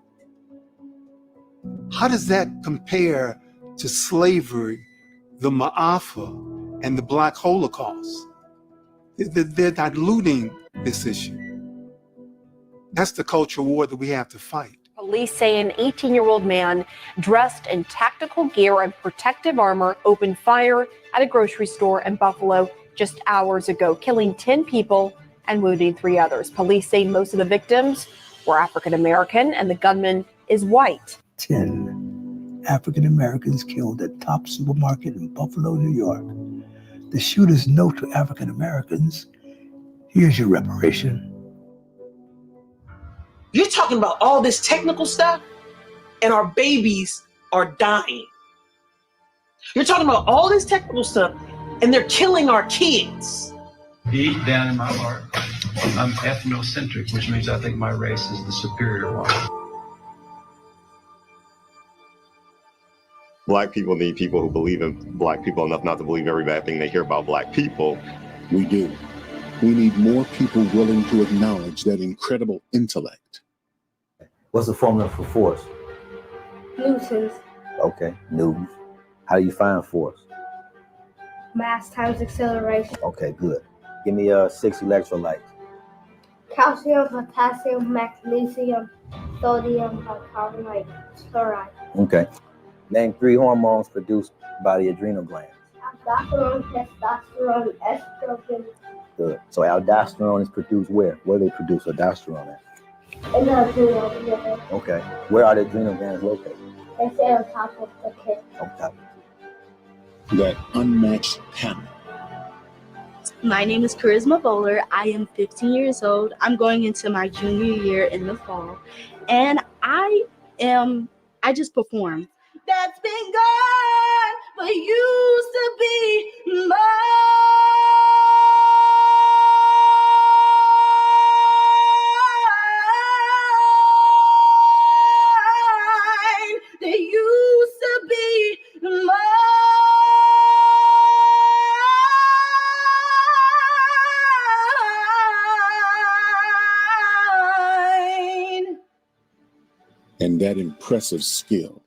How does that compare to slavery, the Ma'afa, and the Black Holocaust? They're diluting this issue. That's the cultural war that we have to fight. Police say an 18-year-old man dressed in tactical gear and protective armor opened fire at a grocery store in Buffalo just hours ago, killing 10 people and wounding 3 others. Police say most of the victims were African American and the gunman is white. 10 African Americans killed at Top Supermarket in Buffalo, New York. The shooter's note to African Americans: here's your reparation. You're talking about all this technical stuff, and our babies are dying. You're talking about all this technical stuff, and they're killing our kids. Deep down in my heart, I'm ethnocentric, which means I think my race is the superior one. Black people need people who believe in Black people enough not to believe every bad thing they hear about Black people. We do. We need more people willing to acknowledge that incredible intellect. What's the formula for force? Newtons. Okay, Newtons. How do you find force? Mass times acceleration. Okay, good. Give me 6 electrolytes. Calcium, potassium, magnesium, sodium, bicarbonate, chloride. Okay. Name 3 hormones produced by the adrenal glands. Aldosterone, testosterone, estrogen. Good. So aldosterone is produced where? Where do they produce aldosterone at? In the adrenal gland. Okay. Where are the adrenal glands located? They stay on top of the kid. On top. That unmatched panel. My name is Charisma Bowler. I am 15 years old. I'm going into my junior year in the fall. And I just perform. That's been gone, but used to be mine. They used to be mine. And that impressive skill.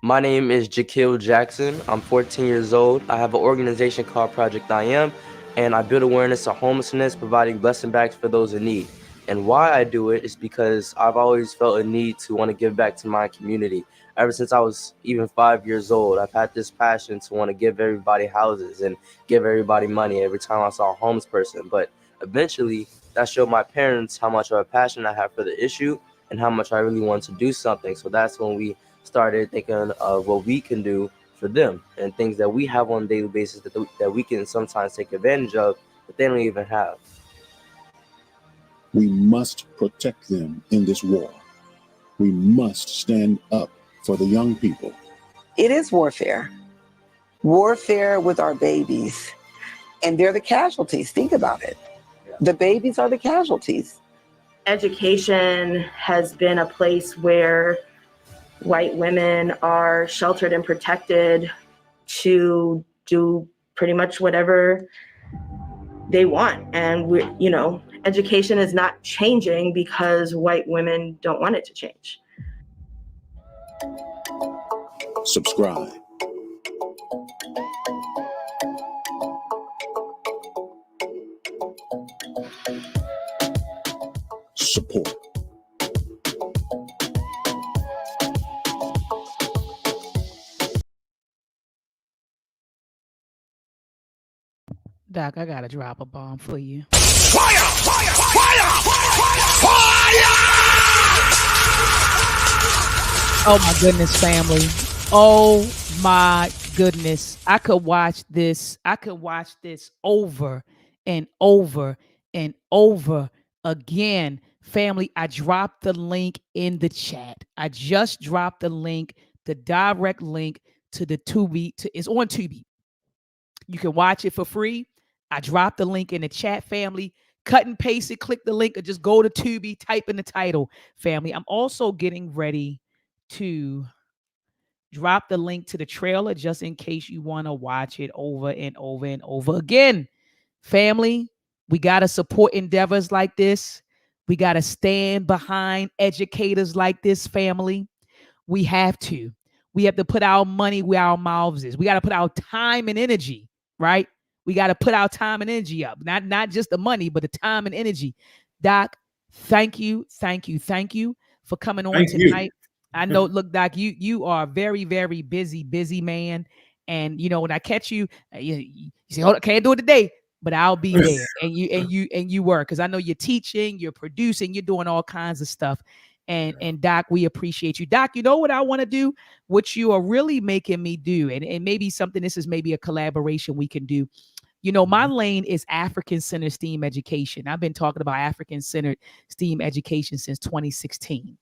My name is Jakil Jackson. I'm 14 years old. I have an organization called Project I Am, and I build awareness of homelessness, providing blessing bags for those in need. And why I do it is because I've always felt a need to want to give back to my community. Ever since I was even 5 years old, I've had this passion to want to give everybody houses and give everybody money every time I saw a homeless person. But eventually that showed my parents how much of a passion I have for the issue and how much I really want to do something. So that's when we started thinking of what we can do for them and things that we have on a daily basis that we can sometimes take advantage of that they don't even have. We must protect them in this war. We must stand up for the young people. It is warfare. Warfare with our babies. And they're the casualties. Think about it. The babies are the casualties. Education has been a place where white women are sheltered and protected to do pretty much whatever they want. And education is not changing because white women don't want it to change. Subscribe. Support. Doc, I gotta drop a bomb for you. Fire! Fire! Fire! Fire! Oh my goodness, family. Oh my goodness. I could watch this over and over and over again. Family, I dropped the link in the chat. I just dropped the link, the direct link to the Tubi. It's on Tubi. You can watch it for free. I dropped the link in the chat, family. Cut and paste it, click the link, or just go to Tubi, type in the title, family. I'm also getting ready to drop the link to the trailer just in case you want to watch it over and over and over again. Family, we got to support endeavors like this. We got to stand behind educators like this, family. We have to. We have to put our money where our mouths is. We got to put our time and energy, right? We got to put our time and energy up. Not just the money, but the time and energy. Doc, thank you for coming on tonight. I know, look, Doc, you are a very, very busy man. And when I catch you, you say, "Hold on, can't do it today," but I'll be there. and you work, because I know you're teaching, you're producing, you're doing all kinds of stuff. And Doc, we appreciate you. Doc, you know what I want to do? What you are really making me do, and maybe something, this is maybe a collaboration we can do. My lane is African-centered STEAM education. I've been talking about African-centered STEAM education since 2016.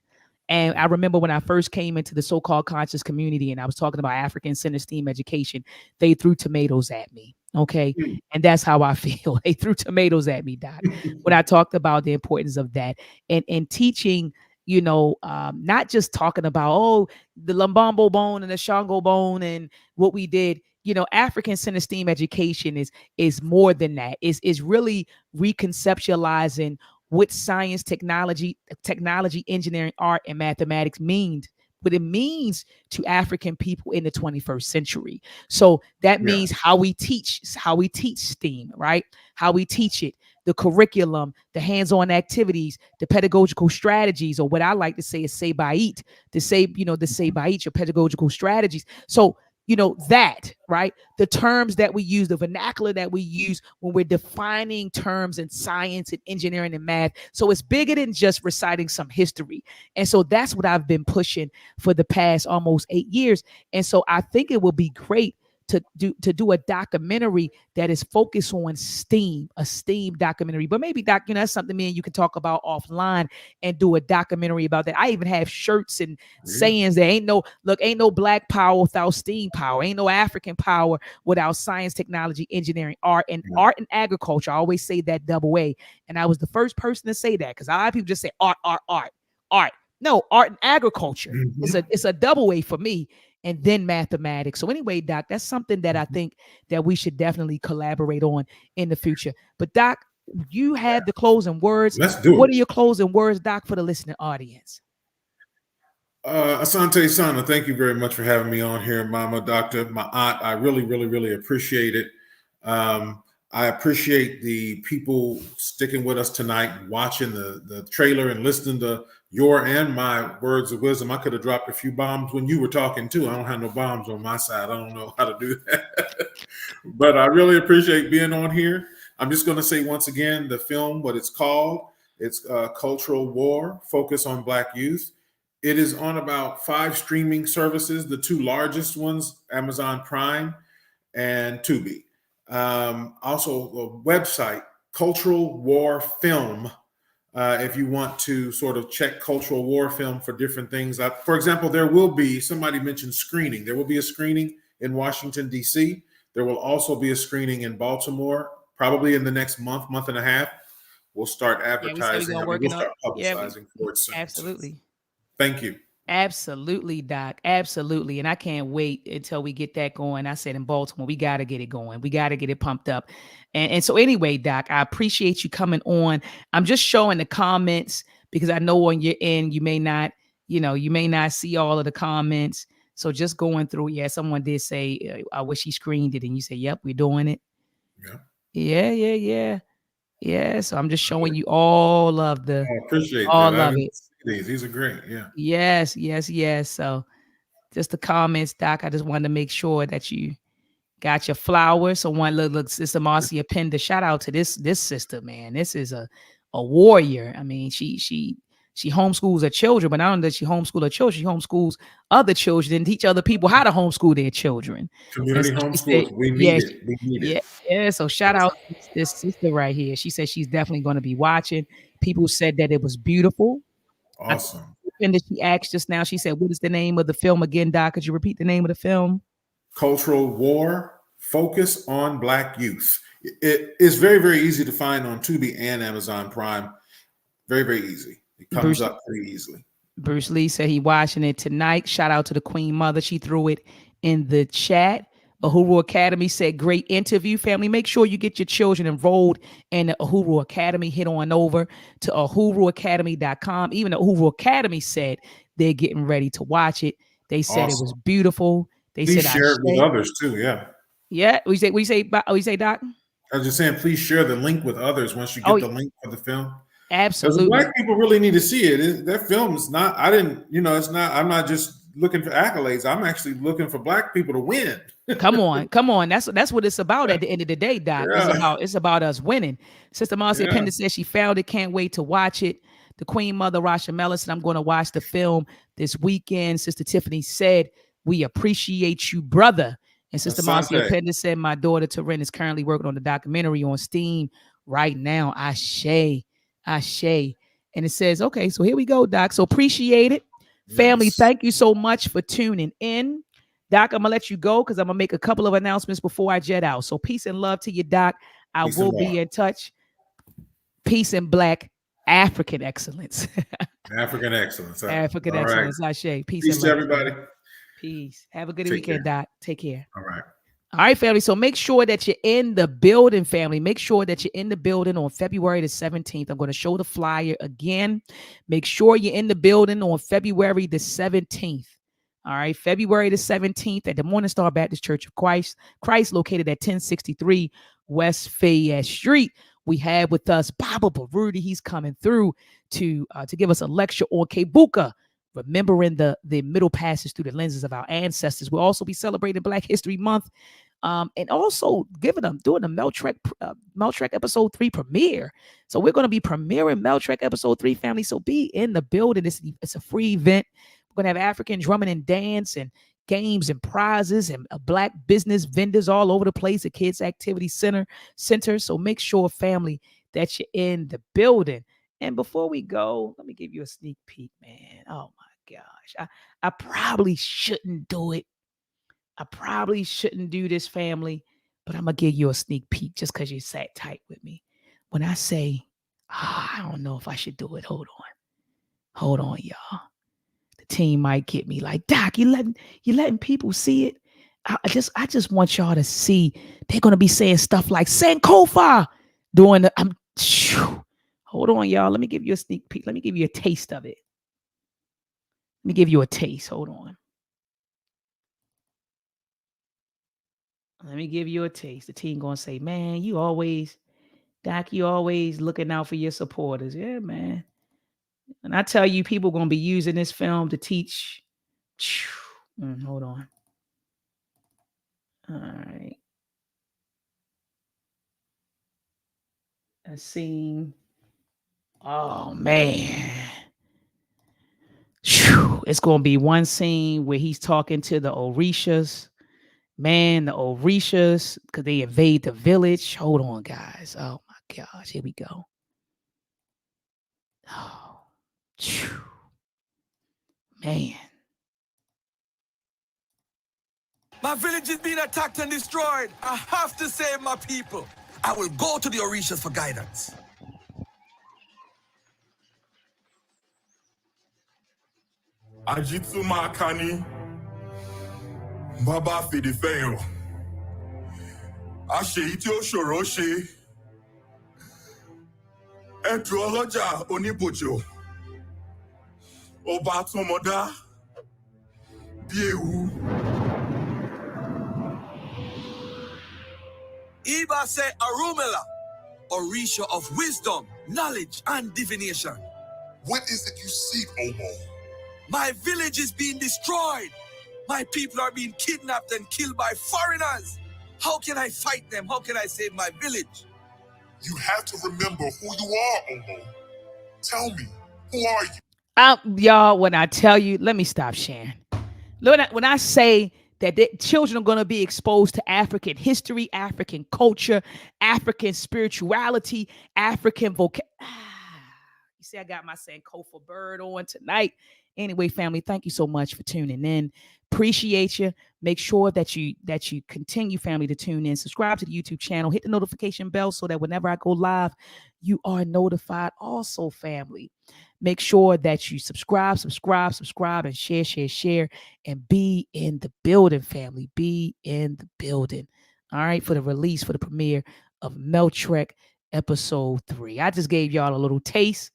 And I remember when I first came into the so-called conscious community and I was talking about African-centered STEAM education, they threw tomatoes at me. Okay. And that's how I feel. They threw tomatoes at me, Doc, when I talked about the importance of that and teaching, not just talking about, the Lumbambo bone and the Shango bone and what we did. African-centered STEAM education is more than that. Is really reconceptualizing what science, technology, engineering, art, and mathematics means, what it means to African people in the 21st century. So that means how we teach STEAM, right? How we teach it, the curriculum, the hands-on activities, the pedagogical strategies, or what I like to say is say by eat, your pedagogical strategies. So that, right? The terms that we use, the vernacular that we use when we're defining terms in science and engineering and math. So it's bigger than just reciting some history. And so that's what I've been pushing for the past almost 8 years. And so I think it will be great to do a documentary that is focused on STEAM, a STEAM documentary. But maybe, Doc, that's something me and you can talk about offline and do a documentary about that. I even have shirts and sayings that ain't no Black power without STEAM power. Ain't no African power without science, technology, engineering, art and agriculture. I always say that double A. And I was the first person to say that, because a lot of people just say art. No, art and agriculture. It's a double A for me. And then mathematics. So anyway, Doc, that's something that I think that we should definitely collaborate on in the future. But Doc, you had the closing words. Let's do it. What are your closing words, Doc, for the listening audience? Asante Sana, thank you very much for having me on here, Mama, Dr. Maat. I really appreciate it. I appreciate the people sticking with us tonight, watching the trailer and listening to your and my words of wisdom. I could have dropped a few bombs when you were talking too. I don't have no bombs on my side. I don't know how to do that. But I really appreciate being on here. I'm just going to say once again, the film, what it's called, it's Cultural War, Focus on Black Youth. It is on about 5 streaming services, the 2 largest ones, Amazon Prime and Tubi. Also, the website, Cultural War Film, if you want to sort of check Cultural War Film for different things. For example, there will be, somebody mentioned screening. There will be a screening in Washington, D.C. There will also be a screening in Baltimore, probably in the next month and a half. We'll start advertising. We'll start publicizing for it soon. Absolutely. Thank you. Absolutely, Doc. Absolutely. And I can't wait until we get that going. I said in Baltimore, we got to get it going. We got to get it pumped up. And so anyway, Doc, I appreciate you coming on. I'm just showing the comments because I know on your end, you may not see all of the comments. So just going through, someone did say, I wish he screened it. And you say, yep, we're doing it. Yeah. So I'm just showing you all of the, I appreciate all that. of it. These are great. Yeah. Yes. So just the comments, Doc. I just wanted to make sure that you got your flowers. So one looks, Sister Marcia Pender. Shout out to this sister, man. This is a warrior. I mean, she homeschools her children, but not only does she homeschool her children, she homeschools other children and teach other people how to homeschool their children. Community homeschools. We need it. We need it. Yeah. So shout out to this sister right here. She said she's definitely going to be watching. People said that it was beautiful. Awesome. And she asked just now, she said, what is the name of the film again, Doc? Could you repeat the name of the film? Cultural War, Focus on Black Youth. It is very, very easy to find on Tubi and Amazon Prime. Very, very easy. It comes up pretty easily. Bruce Lee said he watching it tonight. Shout out to the Queen Mother. She threw it in the chat. Uhuru Academy said, great interview, family. Make sure you get your children enrolled in the Uhuru Academy. Head on over to uhuruacademy.com. Even the Uhuru Academy said they're getting ready to watch it. They said it was beautiful. They please said share it with others too. Yeah. Yeah. We say, Doc? I was just saying, please share the link with others once you get the link for the film. Absolutely. Black people really need to see it. That film is not, it's not, I'm not just looking for accolades. I'm actually looking for Black people to win. Come on. That's what it's about at the end of the day, Doc. Yeah. It's about us winning. Sister Marcia Pender says she found it. Can't wait to watch it. The Queen Mother, Rasha Mellis, said, I'm going to watch the film this weekend. Sister Tiffany said, we appreciate you, brother. And Sister Marcia Pender said, my daughter, Taryn, is currently working on the documentary on Steam right now. Ashe. And it says, okay, so here we go, Doc. So appreciate it. Yes. Family, thank you so much for tuning in. Doc, I'm going to let you go because I'm going to make a couple of announcements before I jet out. So peace and love to you, Doc. I will be in touch. Peace and Black African excellence. African excellence. African excellence. Ashe. Peace to everybody. Peace. Have a good weekend, Doc. Take care. All right. All right, family. So make sure that you're in the building, family. Make sure that you're in the building on February the 17th. I'm going to show the flyer again. Make sure you're in the building on February the 17th. All right, February the 17th at the Morning Star Baptist Church of Christ, located at 1063 West Fayette Street. We have with us Baba Baruti. He's coming through to give us a lecture on Kebuka, remembering the middle passage through the lenses of our ancestors. We'll also be celebrating Black History Month, and also doing the Meltrek episode 3 premiere. So we're going to be premiering Meltrek episode 3, family. So be in the building. It's a free event. We're going to have African drumming and dance and games and prizes and Black business vendors all over the place at Kids Activity Center. So make sure, family, that you're in the building. And before we go, let me give you a sneak peek, man. Oh my gosh. I probably shouldn't do it. I probably shouldn't do this, family, but I'm going to give you a sneak peek just because you sat tight with me. When I say, I don't know if I should do it. Hold on, y'all. The team might get me like, Doc, you letting people see it. I just want y'all to see. They're going to be saying stuff like Sankofa during the, hold on, y'all. Let me give you a sneak peek. Let me give you a taste of it. Let me give you a taste. Hold on. Let me give you a taste. The team going to say, man, Doc, you always looking out for your supporters. Yeah, man. And I tell you, people going to be using this film to teach. Hold on. All right. Let's see. Oh man. Whew. It's gonna be one scene where he's talking to the Orishas. Man, the Orishas, because they invade the village. Hold on, guys. Oh my gosh, here we go. Oh, phew. Man. My village is being attacked and destroyed. I have to save my people. I will go to the Orishas for guidance. Ajitsu Makani, Baba Fidifeyo, Asheitio Shoroshe, Etroloja Onibojo, Obatomoda, Biehu. Iba se Arumela, Orisha of wisdom, knowledge, and divination. What is it you seek, Omo? My village is being destroyed. My people are being kidnapped and killed by foreigners. How can I fight them? How can I save my village? You have to remember who you are, Omo. Tell me, who are you? Y'all, when I tell you, let me stop sharing. When I say that children are going to be exposed to African history, African culture, African spirituality, African vocabulary. You see, I got my Sankofa bird on tonight. Anyway, family, thank you so much for tuning in. Appreciate you. Make sure that you continue, family, to tune in. Subscribe to the YouTube channel. Hit the notification bell so that whenever I go live, you are notified. Also, family, make sure that you subscribe, and share, and be in the building, family. Be in the building. All right, for the premiere of Meltrek episode 3. I just gave y'all a little taste.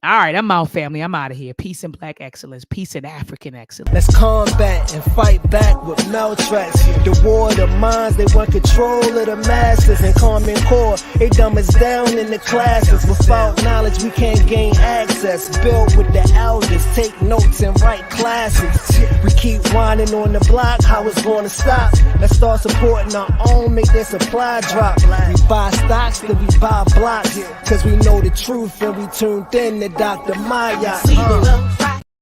All right, I'm out, family. I'm out of here. Peace and Black excellence. Peace and African excellence. Let's combat and fight back with Meltrek. The war of the minds, they want control of the masses. And Common Core, they dumb us down in the classes. Without knowledge, we can't gain access. Build with the elders, take notes and write classes. We keep whining on the block, how it's gonna stop? Let's start supporting our own, make their supply drop. We buy stocks, then we buy blocks. Cause we know the truth and we tuned in to Dr. Maat.